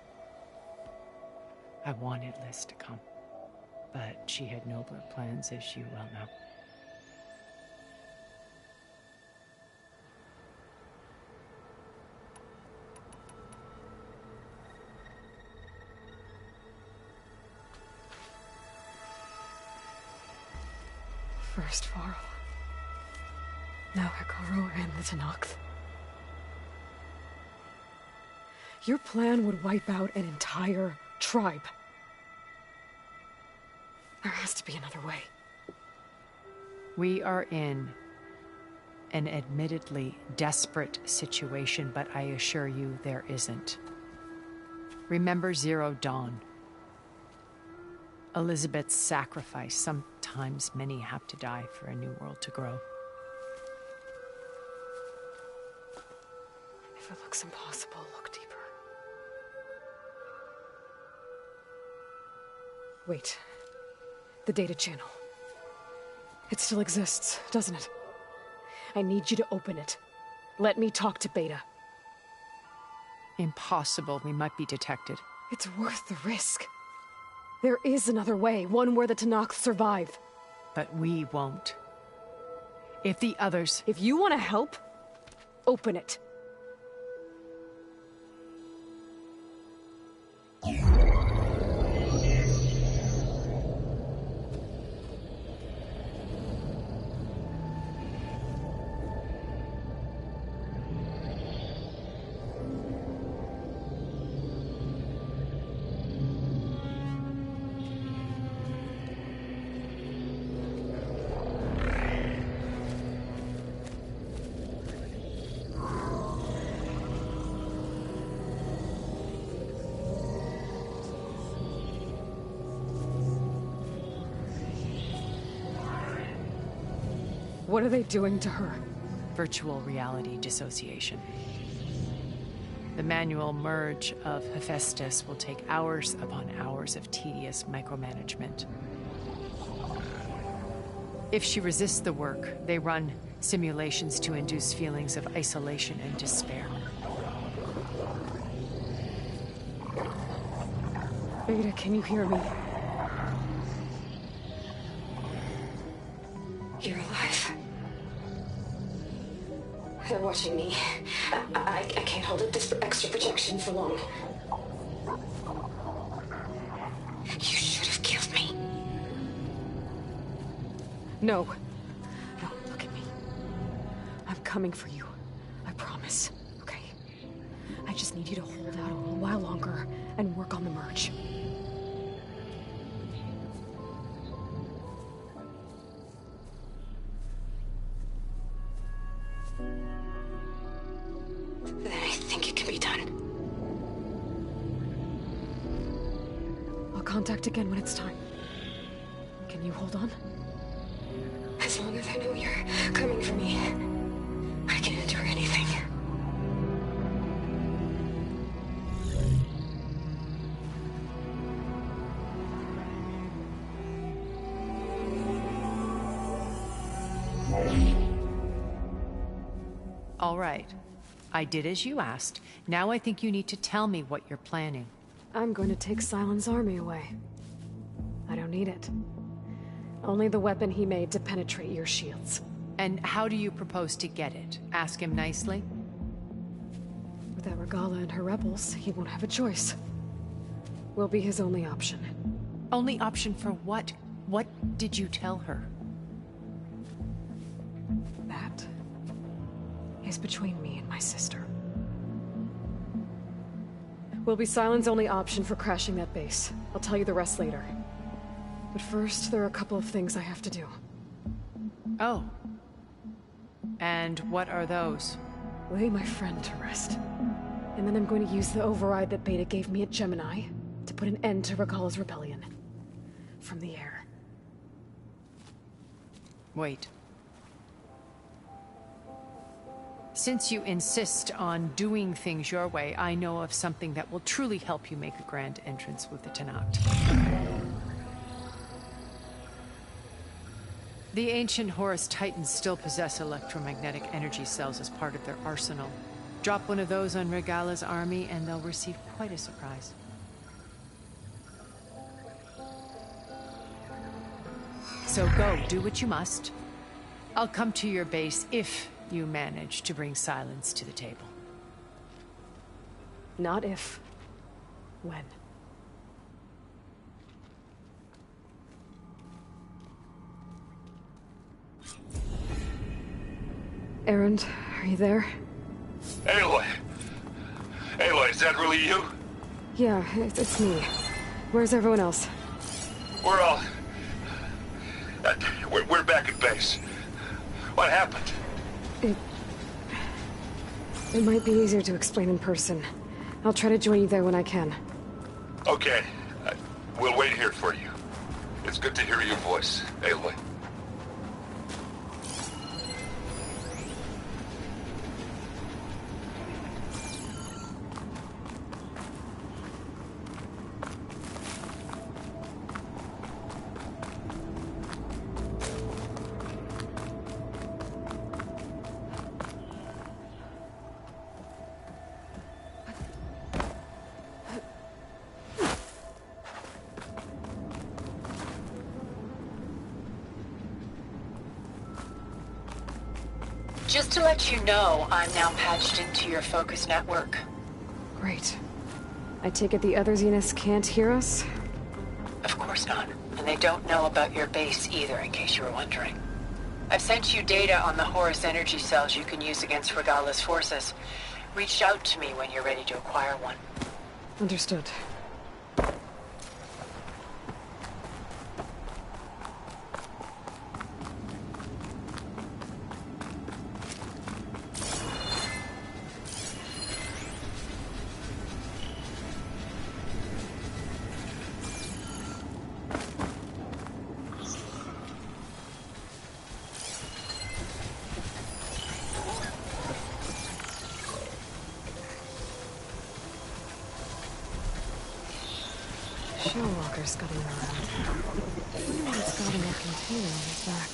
I wanted Liz to come, but she had nobler plans, as you well know. First Pharaoh. Now Hekarro and the Tenakth. Your plan would wipe out an entire tribe. There has to be another way. We are in an admittedly desperate situation, but I assure you there isn't. Remember Zero Dawn. Elizabeth's sacrifice. Sometimes many have to die for a new world to grow. If it looks impossible, look deeper. Wait. The data channel. It still exists, doesn't it? I need you to open it. Let me talk to Beta. Impossible. We might be detected. It's worth the risk. There is another way, one where the Tenakth survive. But we won't. If the others... If you want to help, open it. What are they doing to her? Virtual reality dissociation. The manual merge of Hephaestus will take hours upon hours of tedious micromanagement. If she resists the work, they run simulations to induce feelings of isolation and despair. Beta, can you hear me? You're alive. They're watching me. I can't hold up this extra projection for long. You should have killed me. No. No, look at me. I'm coming for you. I promise. Okay? I just need you to hold out a little while longer and work on the merge. Then I think it can be done. I'll contact again when it's time. Can you hold on? As long as I know you're coming for me, I can endure anything. All right. I did as you asked. Now I think you need to tell me what you're planning. I'm going to take Sylens' army away. I don't need it. Only the weapon he made to penetrate your shields. And how do you propose to get it? Ask him nicely? Without Regalla and her rebels, he won't have a choice. We'll be his only option. Only option for what? What did you tell her? That is between me and my sister. Will be Sylens' only option for crashing that base. I'll tell you the rest later. But first, there are a couple of things I have to do. Oh. And what are those? Lay my friend to rest. And then I'm going to use the override that Beta gave me at Gemini to put an end to Regalla's rebellion. From the air. Wait. Since you insist on doing things your way, I know of something that will truly help you make a grand entrance with the Tenakth. The ancient Horus Titans still possess electromagnetic energy cells as part of their arsenal. Drop one of those on Regalla's army and they'll receive quite a surprise. So go, do what you must. I'll come to your base if you manage to bring Sylens to the table. Not if. When. Erend, are you there? Aloy! Aloy, is that really you? Yeah, it's me. Where's everyone else? We're all... we're back at base. What happened? It might be easier to explain in person. I'll try to join you there when I can. Okay. We'll wait here for you. It's good to hear your voice, Aloy. Just to let you know, I'm now patched into your focus network. Great. I take it the other Zeniths can't hear us? Of course not. And they don't know about your base either, in case you were wondering. I've sent you data on the Horus energy cells you can use against Regalla's forces. Reach out to me when you're ready to acquire one. Understood. Shellwalker scuttling around. I wonder what it's got in that container on his back.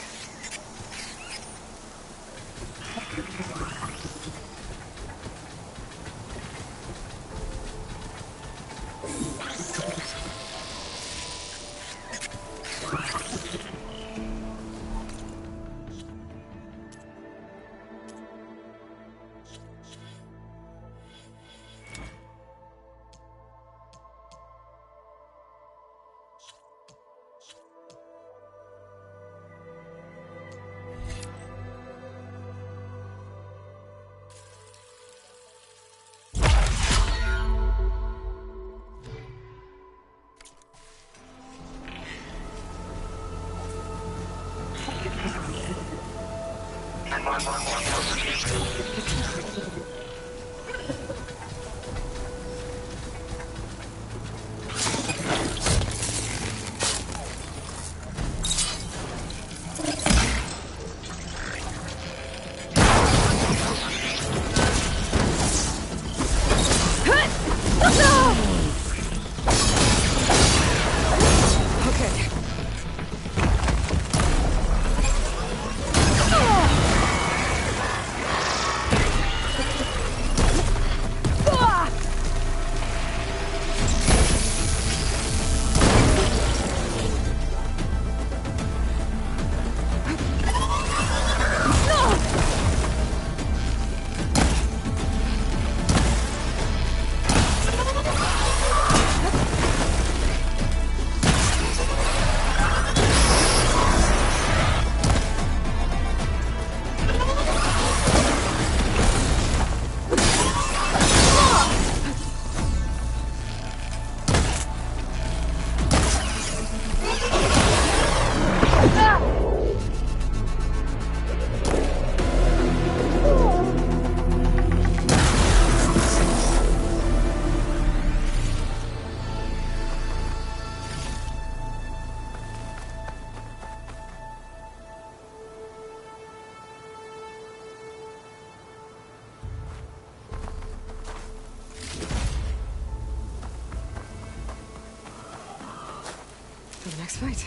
For the next fight.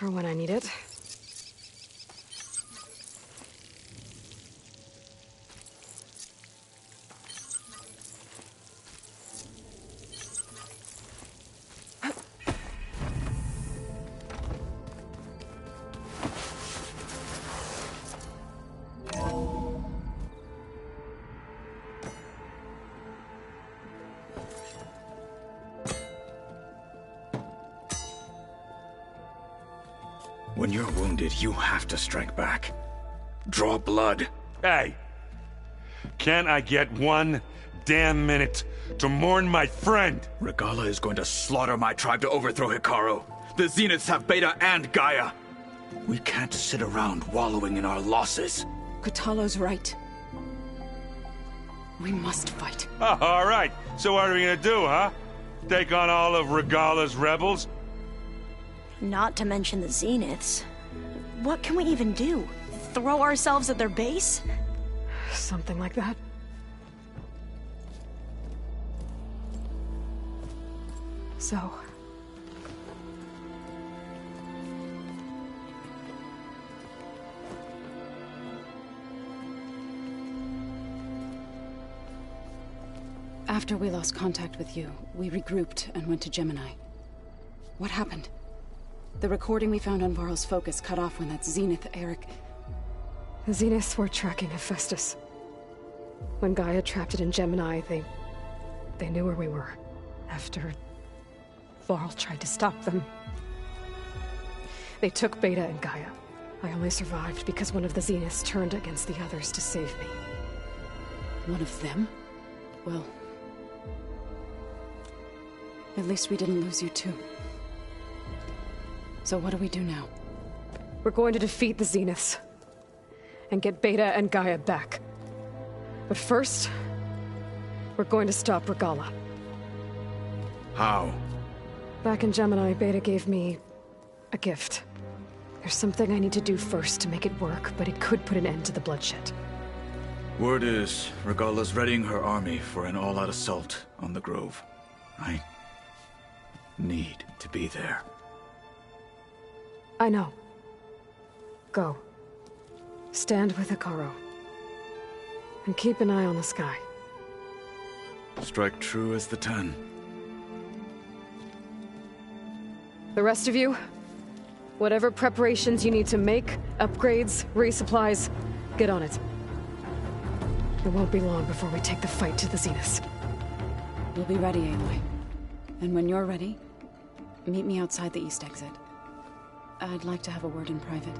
For when I need it. When you're wounded, you have to strike back. Draw blood. Hey! Can't I get one damn minute to mourn my friend? Regalla is going to slaughter my tribe to overthrow Hekarro. The Zeniths have Beta and Gaia. We can't sit around wallowing in our losses. Kotallo's right. We must fight. Oh, all right. So what are we gonna do, huh? Take on all of Regalla's rebels? Not to mention the Zeniths. What can we even do? Throw ourselves at their base? Something like that. So... After we lost contact with you, we regrouped and went to Gemini. What happened? The recording we found on Varl's focus cut off when that Zenith Eric... The Zeniths were tracking Hephaestus. When Gaia trapped it in Gemini, they knew where we were. After... Varl tried to stop them. They took Beta and Gaia. I only survived because one of the Zeniths turned against the others to save me. One of them? Well... at least we didn't lose you too. So what do we do now? We're going to defeat the Zeniths. And get Beta and Gaia back. But first... we're going to stop Regalla. How? Back in Gemini, Beta gave me... a gift. There's something I need to do first to make it work, but it could put an end to the bloodshed. Word is, Regalla's readying her army for an all-out assault on the Grove. I need to be there. I know. Go. Stand with Hekarro. And keep an eye on the sky. Strike true as the 10. The rest of you, whatever preparations you need to make, upgrades, resupplies, get on it. It won't be long before we take the fight to the Zeniths. We'll be ready, Aloy. And when you're ready, meet me outside the east exit. I'd like to have a word in private.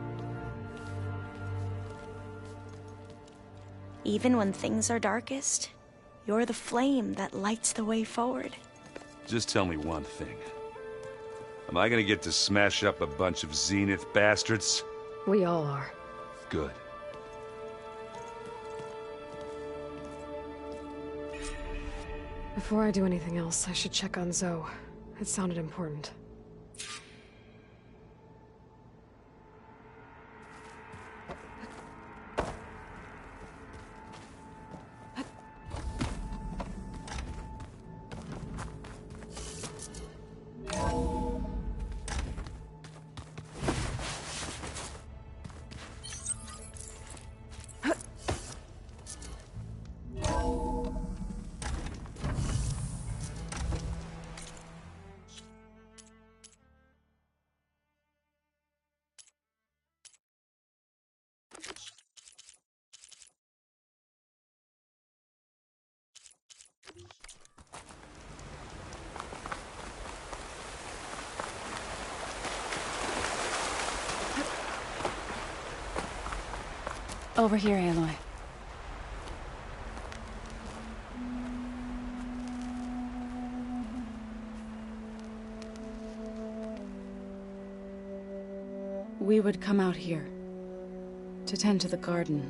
Even when things are darkest, you're the flame that lights the way forward. Just tell me one thing. Am I gonna get to smash up a bunch of Zenith bastards? We all are. Good. Before I do anything else, I should check on Zoe. It sounded important. Over here, Aloy. We would come out here to tend to the garden.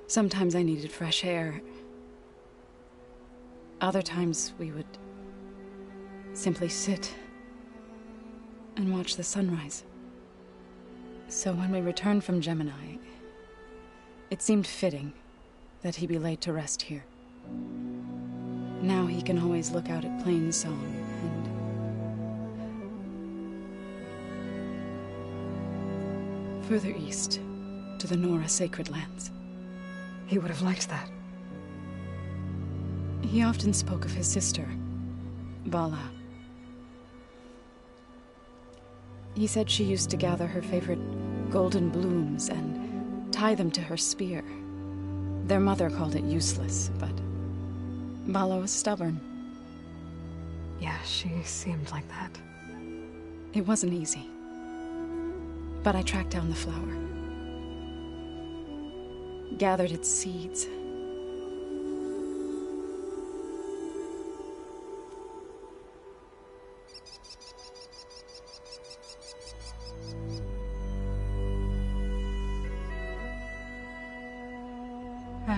Sometimes I needed fresh air. Other times we would simply sit and watch the sunrise. So when we returned from Gemini, it seemed fitting that he be laid to rest here. Now he can always look out at Plainsong and further east to the Nora Sacred Lands. He would have liked that. He often spoke of his sister, Vala. He said she used to gather her favorite golden blooms and tie them to her spear. Their mother called it useless, but Vala was stubborn. Yeah, she seemed like that. It wasn't easy. But I tracked down the flower. Gathered its seeds.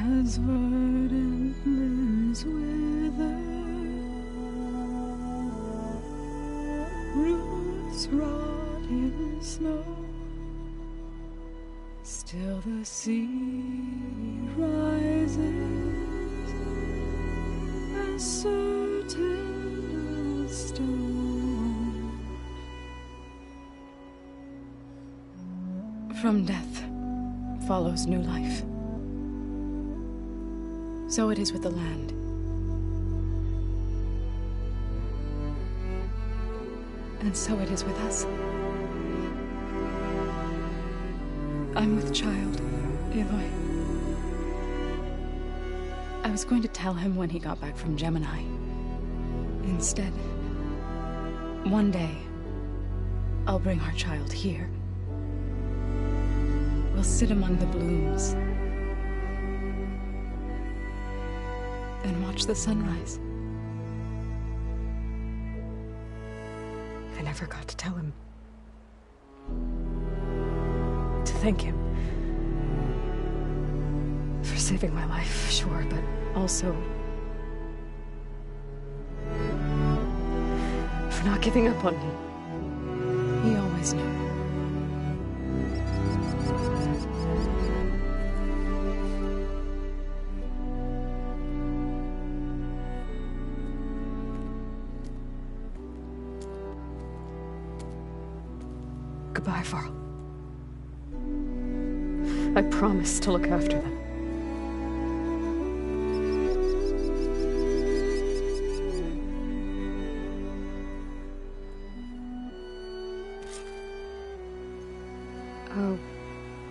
as verdant limbs wither, roots rot in snow, still the sea rises as certain as stone. From death follows new life. So it is with the land. And so it is with us. I'm with child, Aloy. I was going to tell him when he got back from Gemini. Instead, one day, I'll bring our child here. We'll sit among the blooms and watch the sunrise. I never got to tell him. To thank him. For saving my life, sure, but also for not giving up on me. He always knew. Goodbye, Varl. I promise to look after them. I'll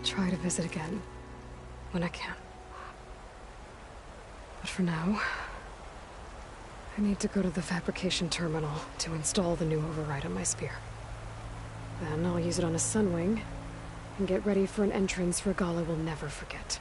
try to visit again when I can. But for now, I need to go to the fabrication terminal to install the new override on my spear. Then I'll use it on a Sunwing and get ready for an entrance Regalla will never forget.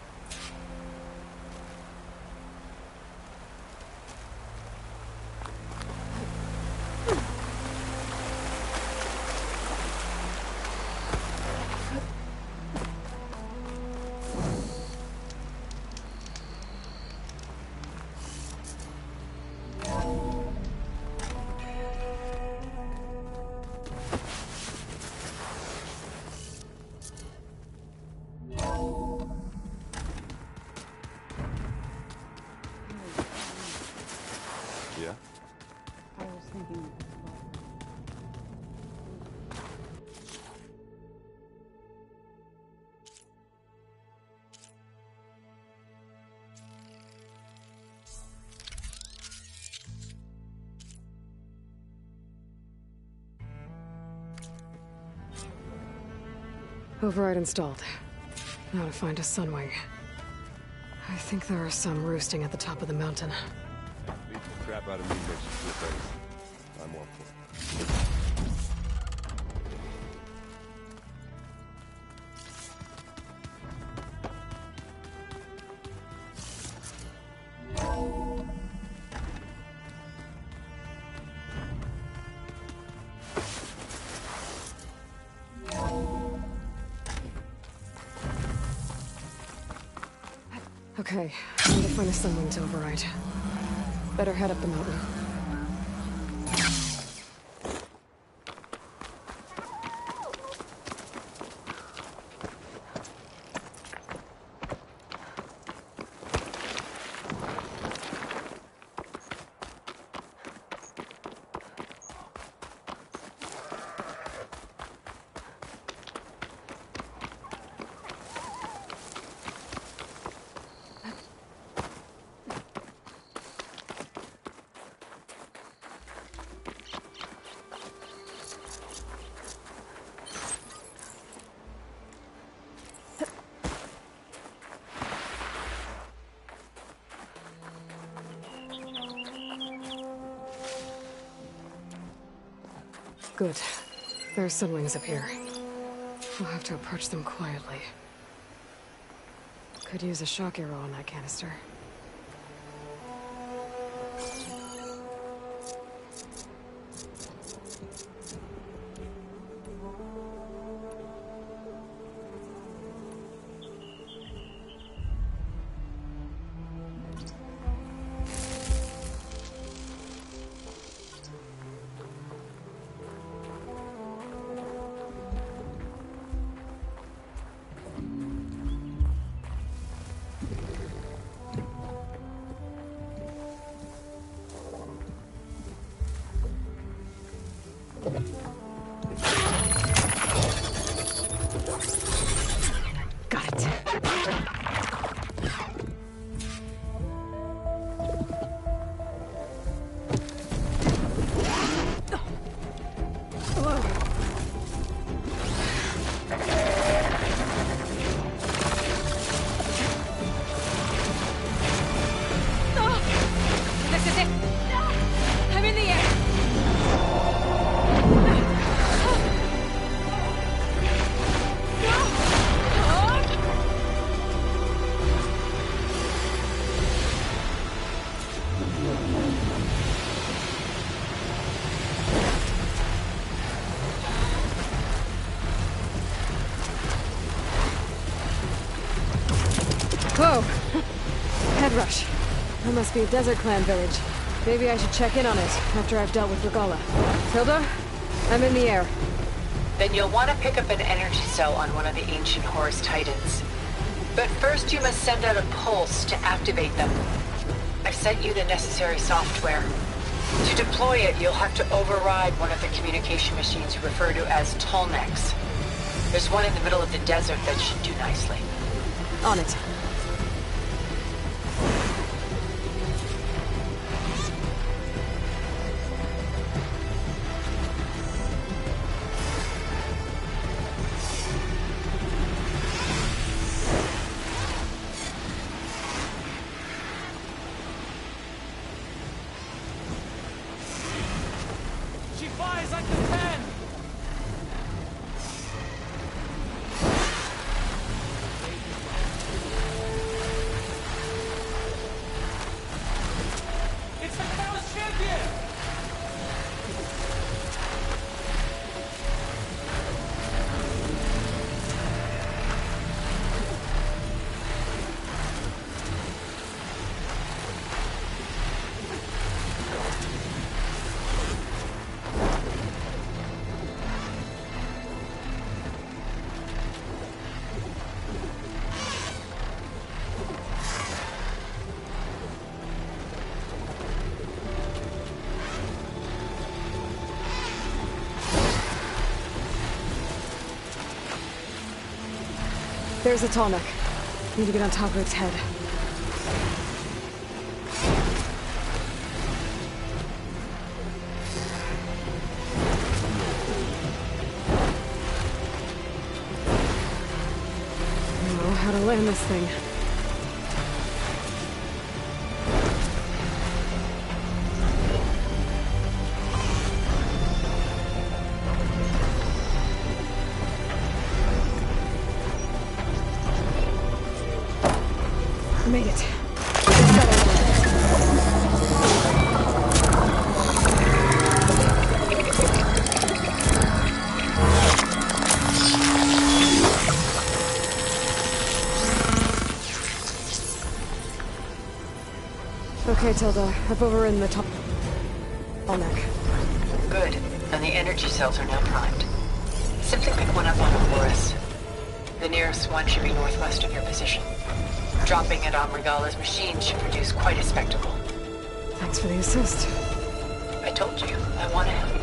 Yeah? I was thinking... Override installed. Now to find a Sunwing. I think there are some roosting at the top of the mountain. Beats the crap out of me, makes you feel better. I'm all for it. Okay, I need to find a Sunwing to override. Better head up the mountain. Good. There are Sunwings up here. We'll have to approach them quietly. Could use a shock arrow on that canister. Got it. This is it. I'm in the air. Whoa! Head rush. That must be a Desert Clan village. Maybe I should check in on it after I've dealt with Regala. Hilda? I'm in the air. Then you'll want to pick up an energy cell on one of the ancient Horus Titans. But first you must send out a pulse to activate them. I've sent you the necessary software. To deploy it, you'll have to override one of the communication machines you refer to as Tolnecs. There's one in the middle of the desert that should do nicely. On it. She flies like the pen! It's the Chaos Champion! There's a Tolnec. Need to get on top of its head. I don't know how to land this thing. Made it. Okay, Tilda. I've overridden the top neck. Good. And the energy cells are now primed. Simply pick one up on Horus. The nearest one should be northwest of your position. Dropping it on Regala's machine should produce quite a spectacle. Thanks for the assist. I told you, I want to help you.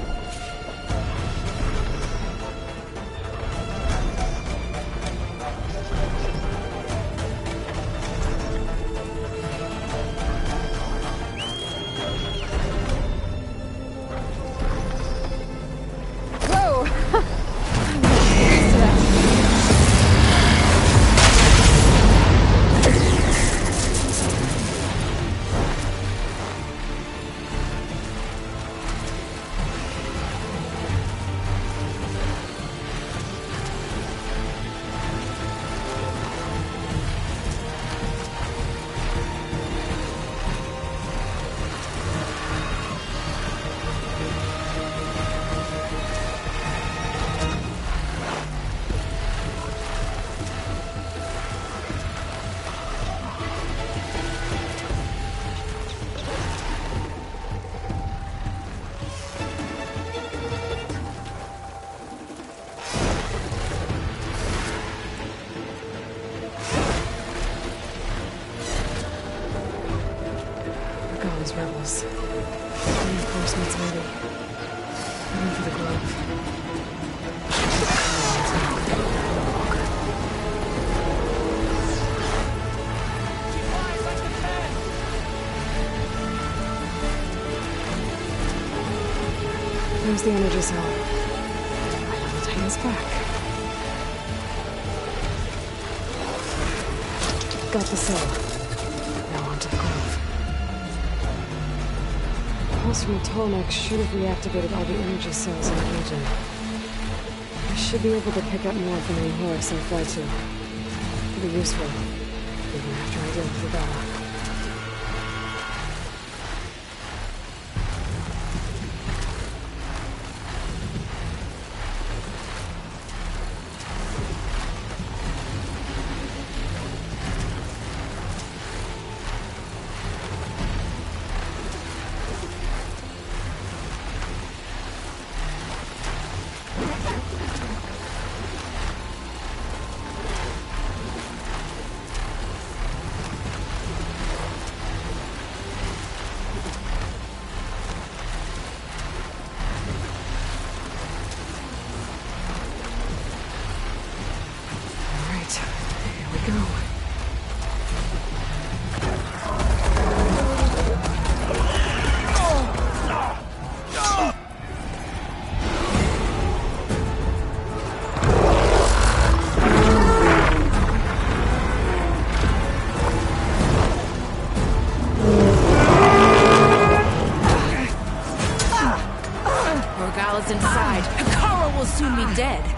Rebels. Reinforcements ready. Heading for the glow. the energy cell. My little tail's back. Got the cell. Now onto the grove. The pulse from Tallneck should have reactivated all the energy cells in the region. I should be able to pick up more from the Horus I fly to. It'll be useful, even after I deal with Regalla.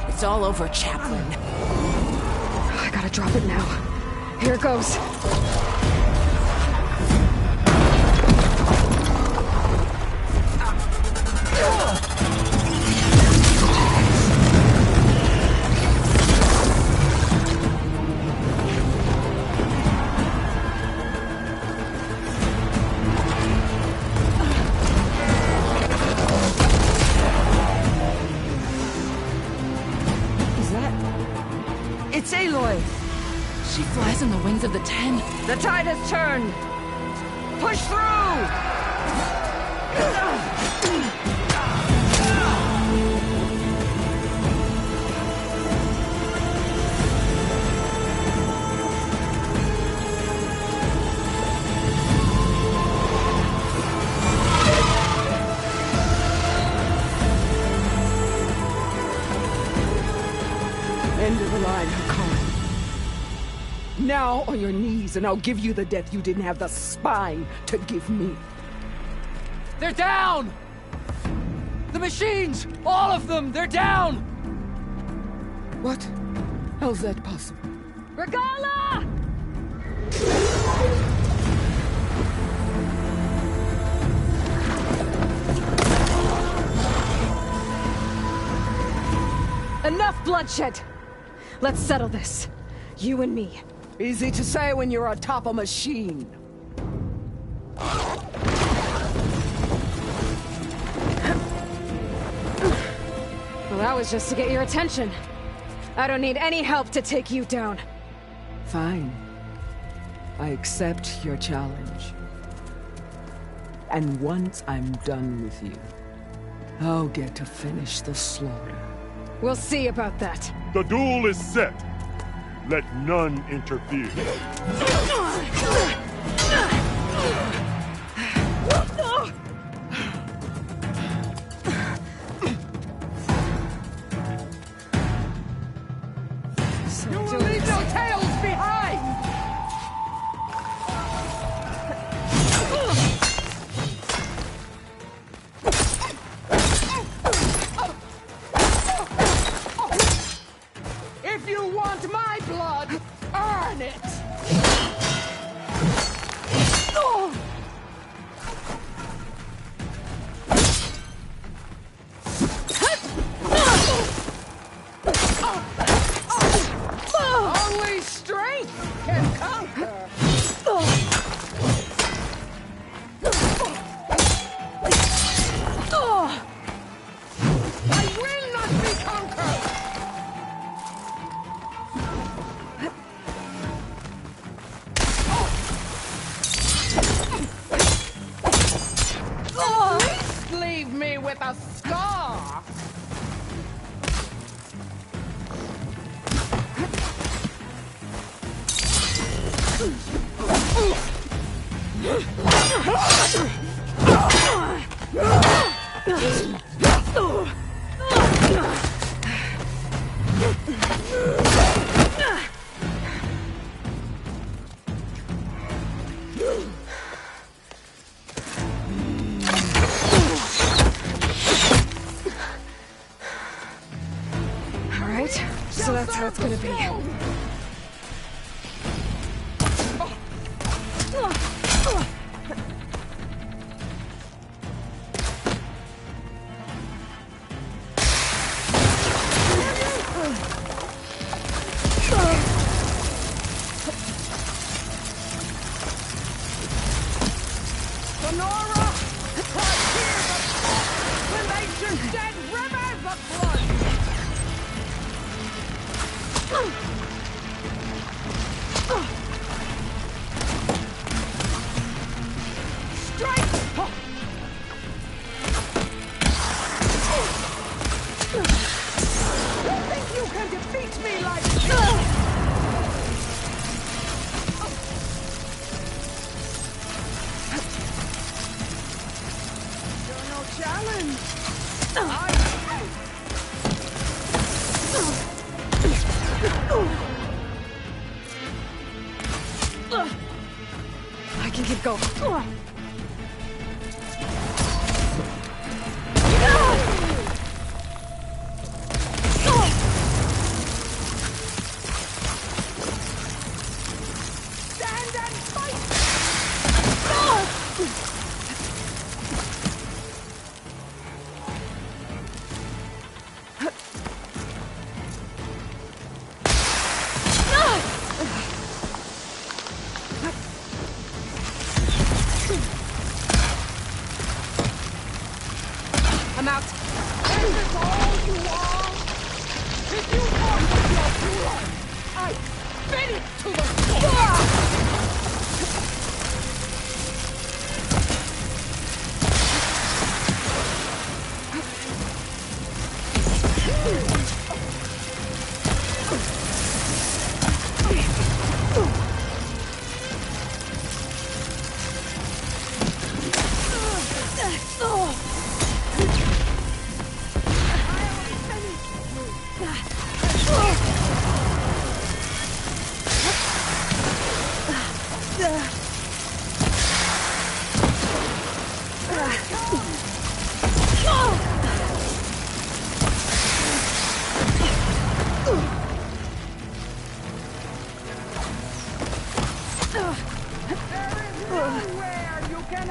It's all over, Chaplain. I gotta drop it now. Here it goes. It's Aloy! She flies on the wings of the Ten. The tide has turned! Push through! End of the line, Hakan. Now on your knees, and I'll give you the death you didn't have the spine to give me. They're down! The machines! All of them! They're down! What? How's that possible? Regalla! Enough bloodshed! Let's settle this. You and me. Easy to say when you're atop a machine. Well, that was just to get your attention. I don't need any help to take you down. Fine. I accept your challenge. And once I'm done with you, I'll get to finish the slaughter. We'll see about that. The duel is set. Let none interfere. You will leave no tails behind! If you want my blood, earn it! Only strength can conquer! I will not be conquered! At least leave me with a scar! out, so that's how it's gonna be. Sonora! Right here, the nation's dead rivers of blood! Strike! You think you can defeat me like this? You're no challenge! I can keep going. Stand and fight! I'm out. Is this all you are? If you want your blood, I spit it to the floor! Nowhere you can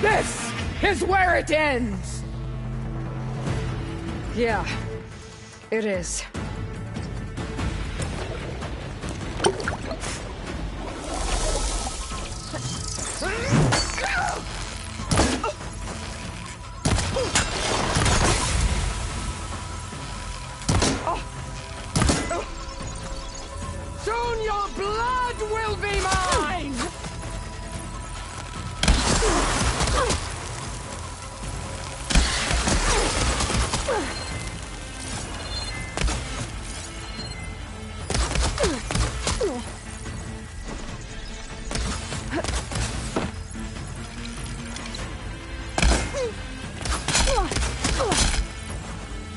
This is where it ends! Yeah, it is. Soon your blood will be mine!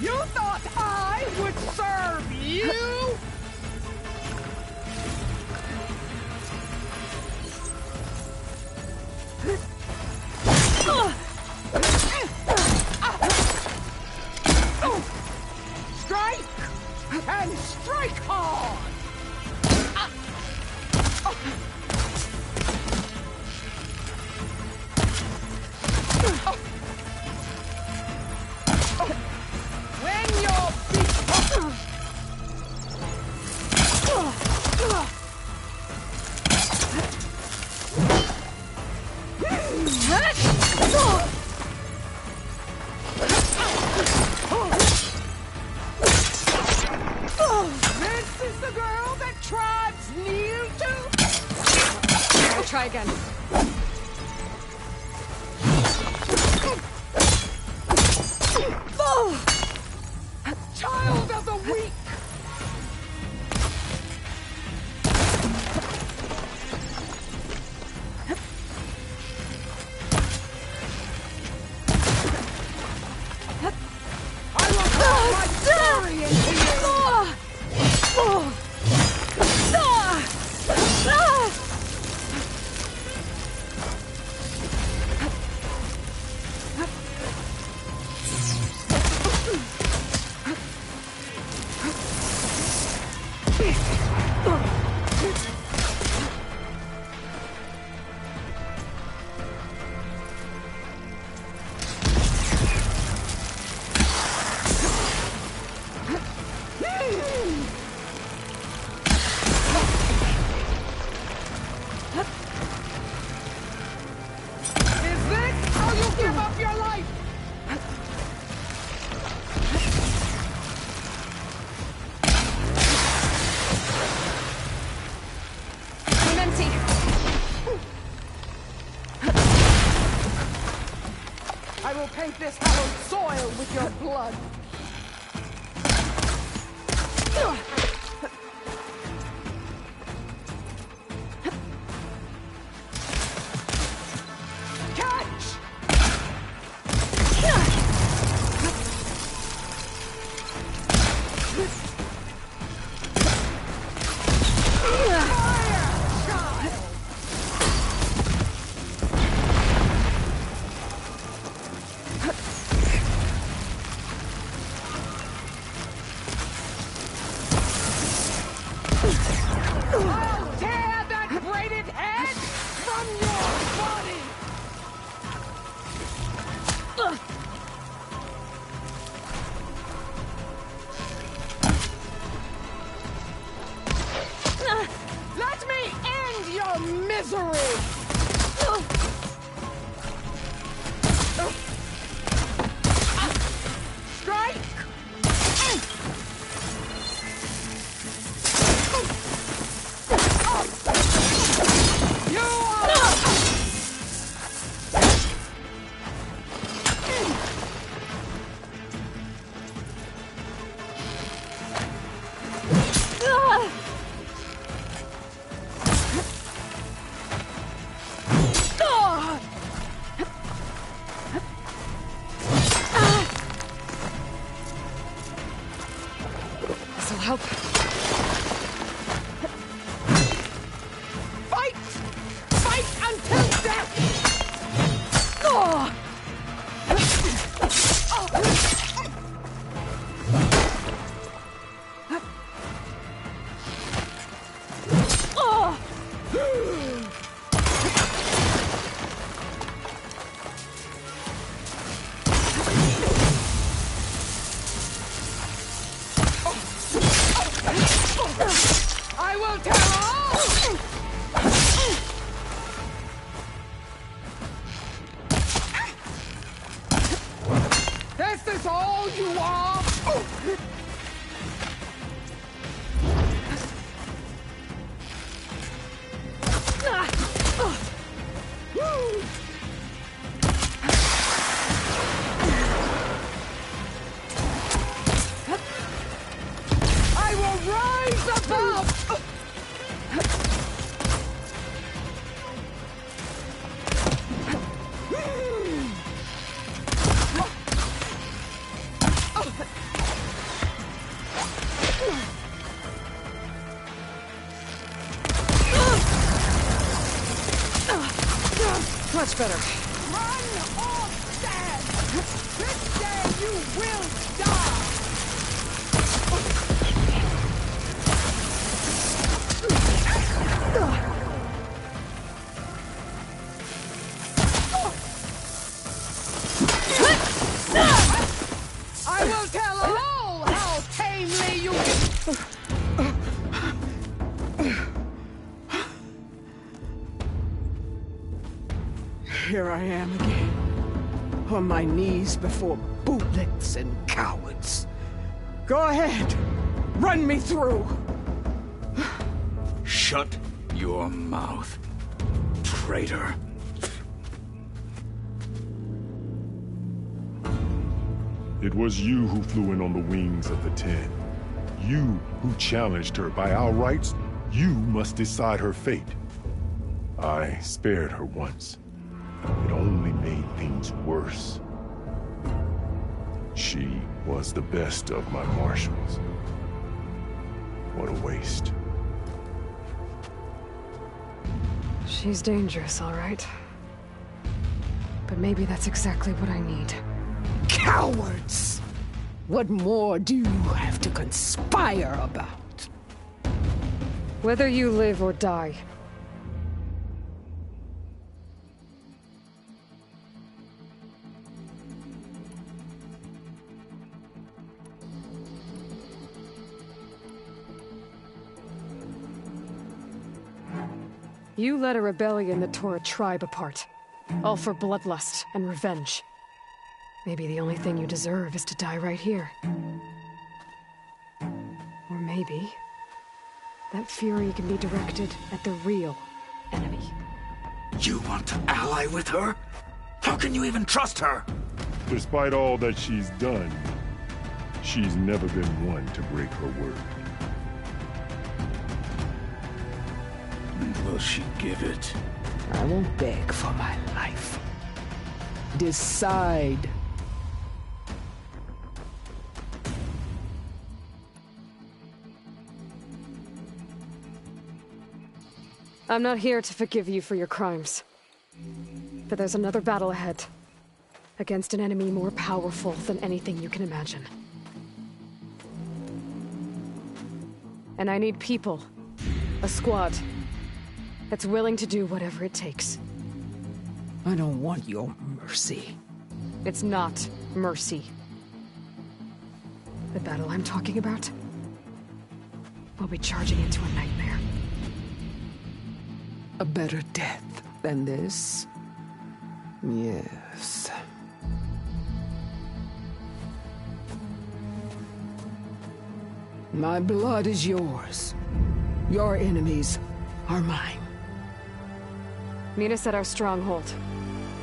You thought I would serve you? Strike! And strike hard! When your feet This is the girl that tribes kneel to? I'll try again. Child of the weak! I will paint this hallowed soil with your blood. I'll tear that braided head from your body! Let me end your misery! Strike! You are... This'll help. Fight! Fight until death! Oh! I will tell all! This is all you are? I will rise above! Much better. Run or stand! This day you will die! I will tell all how tamely you... Here I am again, on my knees before bootlets and cowards. Go ahead, run me through. Shut your mouth, traitor. It was you who flew in on the wings of the 10. You who challenged her. By our rights, you must decide her fate. I spared her once. It only made things worse. She was the best of my marshals. What a waste. She's dangerous, all right. But maybe that's exactly what I need. Cowards! What more do you have to conspire about? Whether you live or die. You led a rebellion that tore a tribe apart. All for bloodlust and revenge. Maybe the only thing you deserve is to die right here. Or maybe... that fury can be directed at the real enemy. You want to ally with her? How can you even trust her? Despite all that she's done, she's never been one to break her word. And will she give it? I won't beg for my life. Decide. I'm not here to forgive you for your crimes. But there's another battle ahead. Against an enemy more powerful than anything you can imagine. And I need people. A squad. That's willing to do whatever it takes. I don't want your mercy. It's not mercy. The battle I'm talking about will be charging into a nightmare. A better death than this? Yes. My blood is yours. Your enemies are mine. Meet us at our stronghold,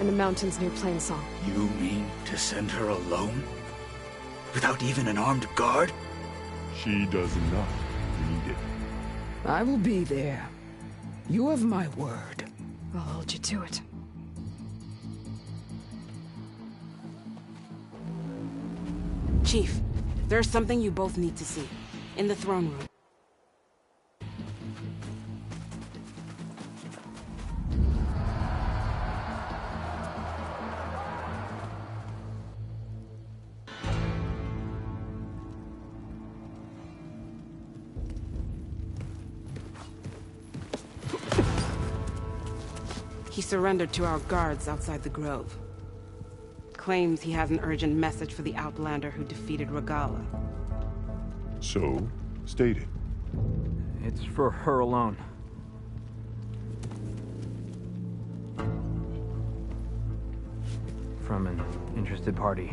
in the mountains near Plainsong. You mean to send her alone? Without even an armed guard? She does not need it. I will be there. You have my word. I'll hold you to it. Chief, there's something you both need to see. In the throne room. He surrendered to our guards outside the grove. Claims he has an urgent message for the Outlander who defeated Regalla. So, state it. It's for her alone. From an interested party.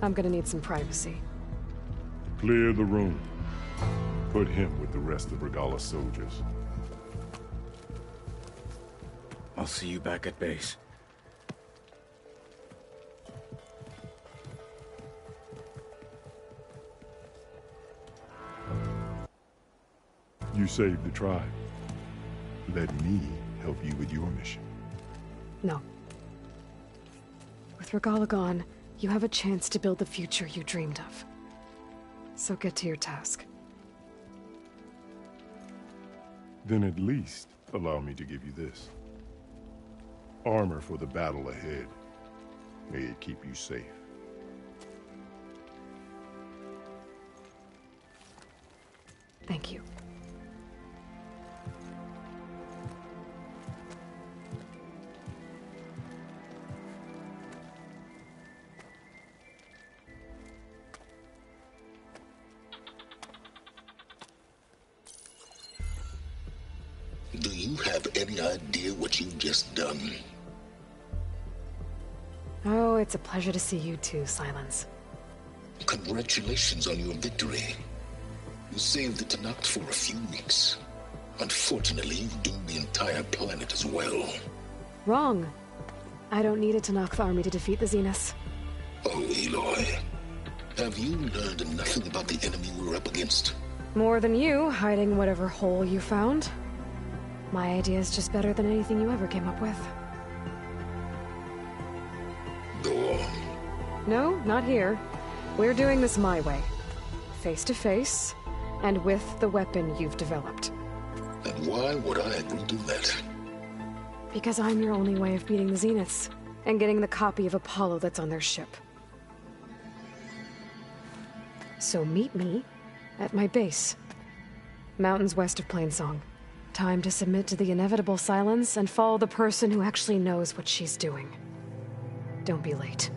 I'm gonna need some privacy. Clear the room. Put him with the rest of Regalla's soldiers. I'll see you back at base. You saved the tribe. Let me help you with your mission. No. With Regalla gone, you have a chance to build the future you dreamed of. So get to your task. Then at least allow me to give you this. Armor for the battle ahead. May it keep you safe. Thank you. Do you have any idea what you've just done? Oh, it's a pleasure to see you too, Silence. Congratulations on your victory. You saved the Tenakth for a few weeks. Unfortunately, you've doomed the entire planet as well. Wrong. I don't need a Tenakth army to defeat the Zeniths. Oh, Aloy. Have you learned nothing about the enemy we're up against? More than you, hiding whatever hole you found. My idea is just better than anything you ever came up with. Go on. No, not here. We're doing this my way. Face to face, and with the weapon you've developed. And why would I agree to that? Because I'm your only way of beating the Zeniths, and getting the copy of Apollo that's on their ship. So meet me at my base. Mountains west of Plainsong. Time to submit to the inevitable silence and follow the person who actually knows what she's doing. Don't be late.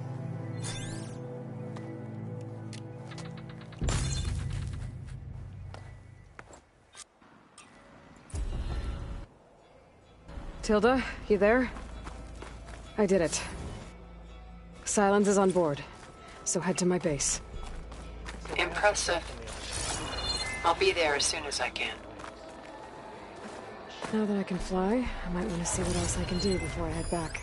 Tilda, you there? I did it. Silence is on board, so head to my base. Impressive. I'll be there as soon as I can. Now that I can fly, I might want to see what else I can do before I head back.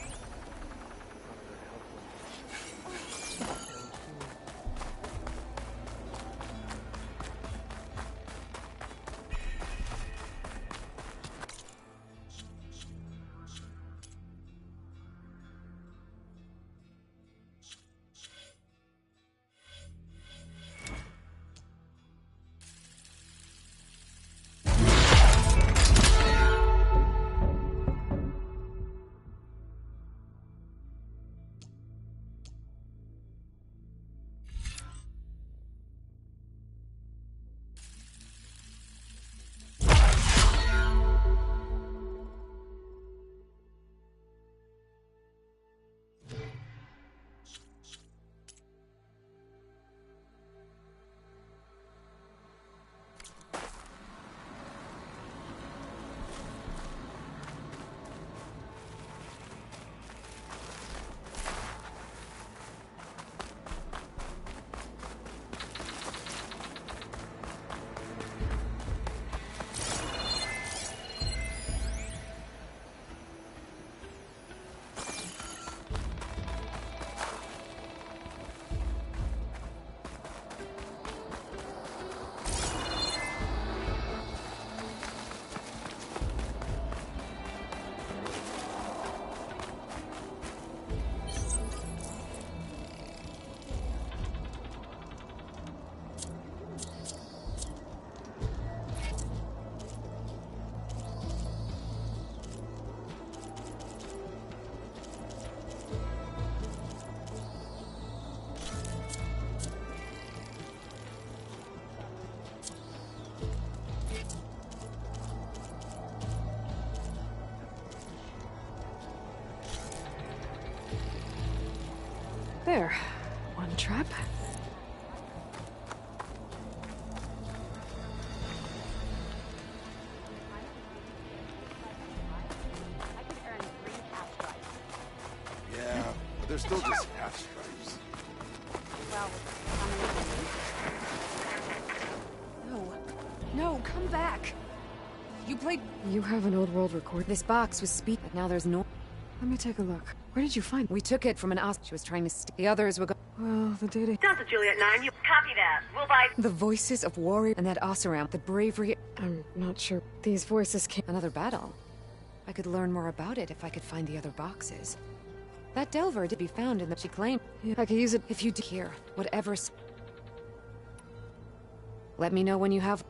There. One trap. Yeah, but they're still just half stripes. No. No, come back! You played... You have an old world record. This box was speed, but now there's no... Let me take a look. Where did you find it? We took it from an os... She was trying to the others were go... Well, the data... Delta Juliet 9, you copy that. We'll buy... The voices of warrior and that Oseram, the bravery... I'm not sure. These voices came... Another battle. I could learn more about it if I could find the other boxes. That Delver did be found in the... She claimed... Yeah, I could use it if you do here. Whatever's... Let me know when you have...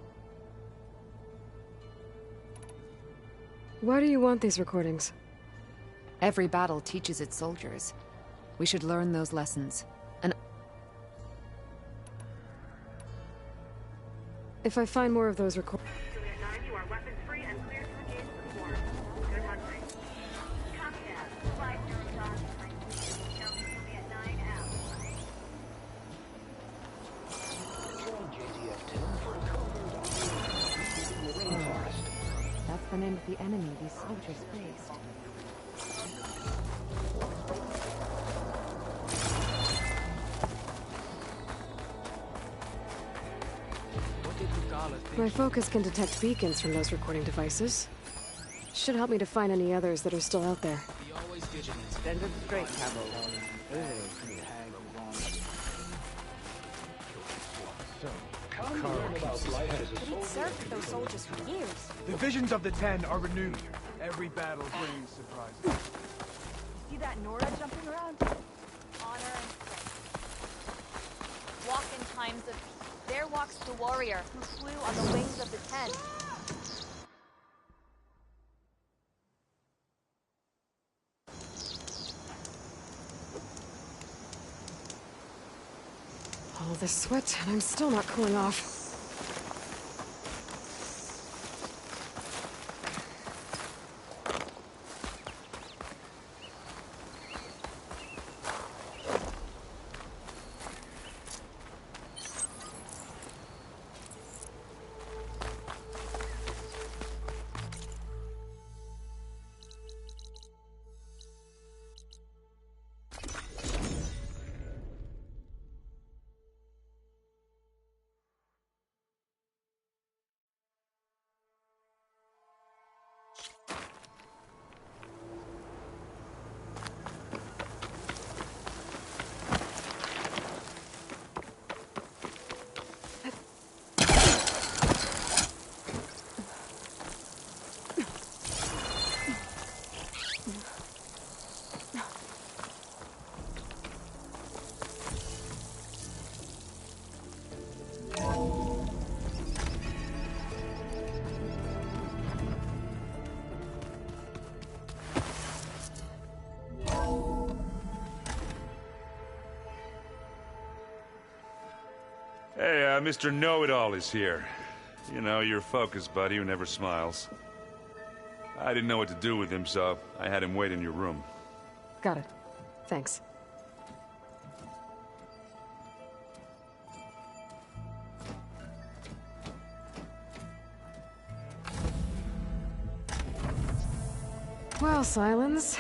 Why do you want these recordings? Every battle teaches its soldiers. We should learn those lessons. And if I find more of those recordings... Juliet 9, you are weapons free and clear to engage the war. Good hunting. Copy that. We'll buy Delta Juliet 9 out. That's the name of the enemy these soldiers faced. My focus can detect beacons from those recording devices. Should help me to find any others that are still out there. Stand up straight, Cabo. He'd served those soldiers for years. The visions of the Ten are renewed. Every battle brings surprises. See that Nora jumping around? Honor and strength. Walk in times of peace. There walks the warrior who flew on the wings of the Ten. All this sweat, and I'm still not cooling off. Hey, Mr. Know-It-All is here. You know, your focus buddy who never smiles. I didn't know what to do with him, so I had him wait in your room. Got it. Thanks. Well, Sylens,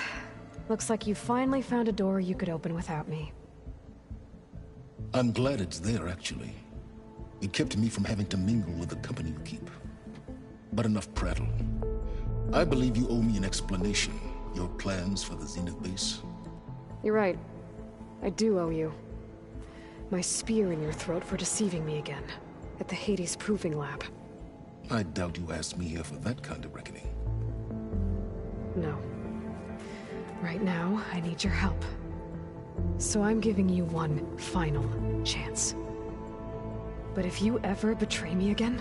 looks like you finally found a door you could open without me. I'm glad it's there, actually. It kept me from having to mingle with the company you keep. But enough prattle. I believe you owe me an explanation. Your plans for the Zenith base? You're right. I do owe you. My spear in your throat for deceiving me again. At the Hades Proving Lab. I doubt you asked me here for that kind of reckoning. No. Right now, I need your help. So I'm giving you one final chance. But if you ever betray me again,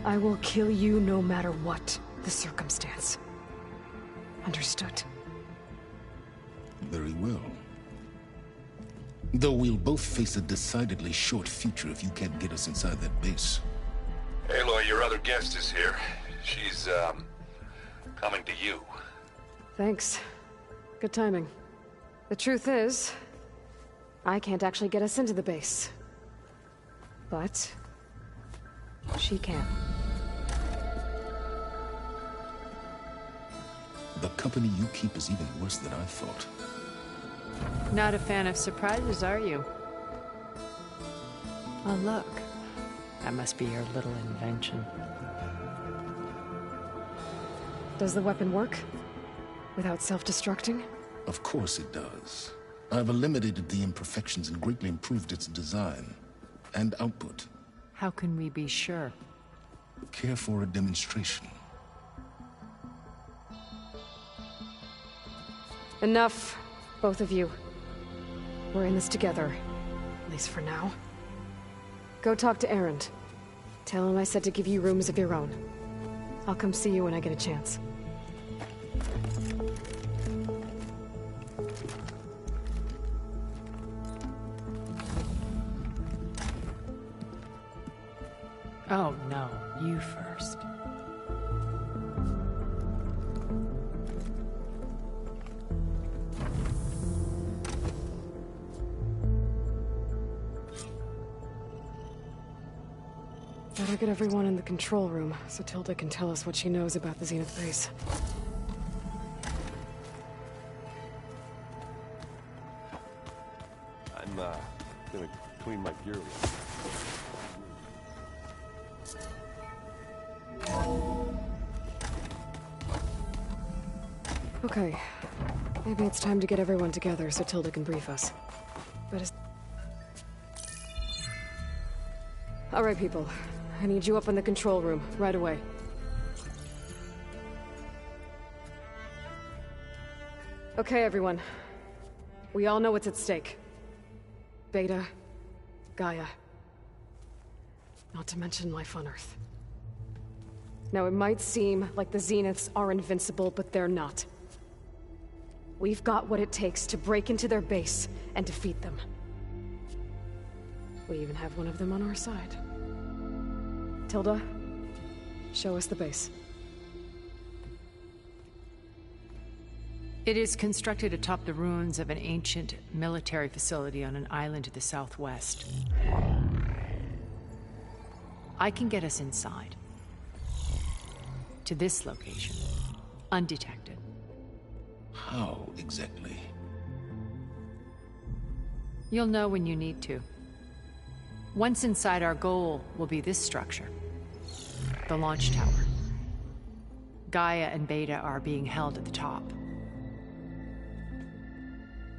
I will kill you no matter what the circumstance. Understood? Very well. Though we'll both face a decidedly short future if you can't get us inside that base. Aloy, your other guest is here. She's, coming to you. Thanks. Good timing. The truth is, I can't actually get us into the base. But she can. The company you keep is even worse than I thought. Not a fan of surprises, are you? Oh, look. That must be your little invention. Does the weapon work? Without self-destructing? Of course it does. I've eliminated the imperfections and greatly improved its design and output. How can we be sure? Care for a demonstration? Enough, both of you. We're in this together, at least for now. Go talk to Erend. Tell him I said to give you rooms of your own. I'll come see you when I get a chance. Oh, no. You first. Better get everyone in the control room, so Tilda can tell us what she knows about the Zenith base. I'm, gonna clean my gear. Okay. Maybe it's time to get everyone together so Tilda can brief us. But it's... All right, people. I need you up in the control room, right away. Okay, everyone. We all know what's at stake. Beta, Gaia. Not to mention life on Earth. Now, it might seem like the Zeniths are invincible, but they're not. We've got what it takes to break into their base and defeat them. We even have one of them on our side. Tilda, show us the base. It is constructed atop the ruins of an ancient military facility on an island to the southwest. I can get us inside. To this location. Undetected. How exactly? You'll know when you need to. Once inside, our goal will be this structure. The launch tower. Gaia and Beta are being held at the top.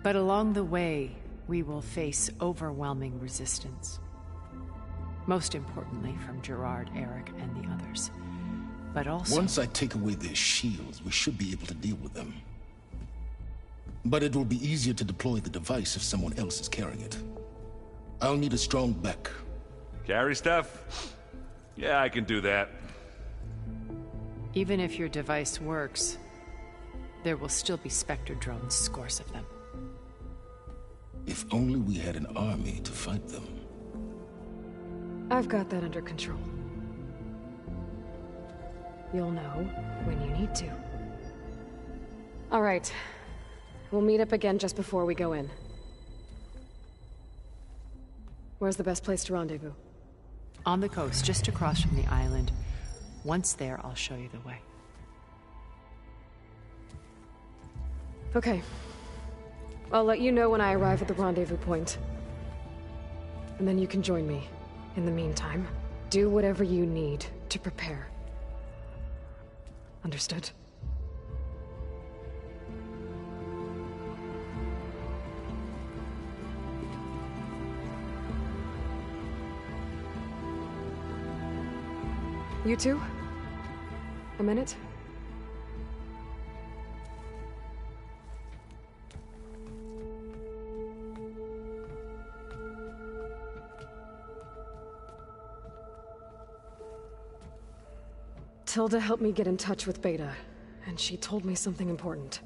But along the way, we will face overwhelming resistance. Most importantly from Gerard, Eric, and the others. But also... Once I take away their shields, we should be able to deal with them. But it will be easier to deploy the device if someone else is carrying it. I'll need a strong back. Carry stuff? Yeah, I can do that. Even if your device works, there will still be Spectre drones, scores of them. If only we had an army to fight them. I've got that under control. You'll know when you need to. All right. We'll meet up again just before we go in. Where's the best place to rendezvous? On the coast, just across from the island. Once there, I'll show you the way. Okay. I'll let you know when I arrive at the rendezvous point. And then you can join me. In the meantime, do whatever you need to prepare. Understood? You two? A minute? Tilda helped me get in touch with Beta, and she told me something important.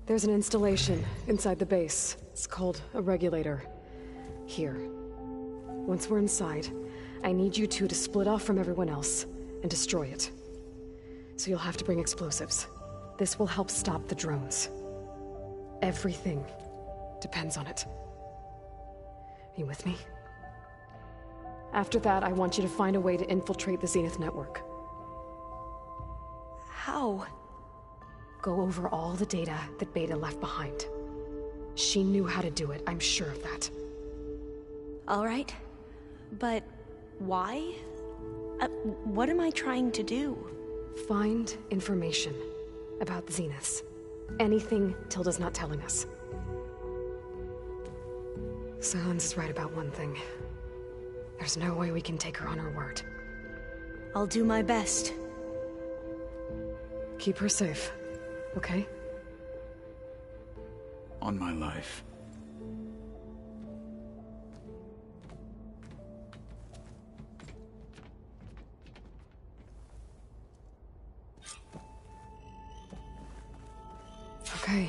There's an installation inside the base. It's called a regulator. Here. Once we're inside, I need you two to split off from everyone else and destroy it. So you'll have to bring explosives. This will help stop the drones. Everything depends on it. Are you with me? After that, I want you to find a way to infiltrate the Zenith network. How? Go over all the data that Beta left behind. She knew how to do it, I'm sure of that. All right. But why? What am I trying to do? Find information about the Zeniths. Anything Tilda's not telling us. Silence is right about one thing. There's no way we can take her on her word. I'll do my best. Keep her safe, okay? On my life. Okay.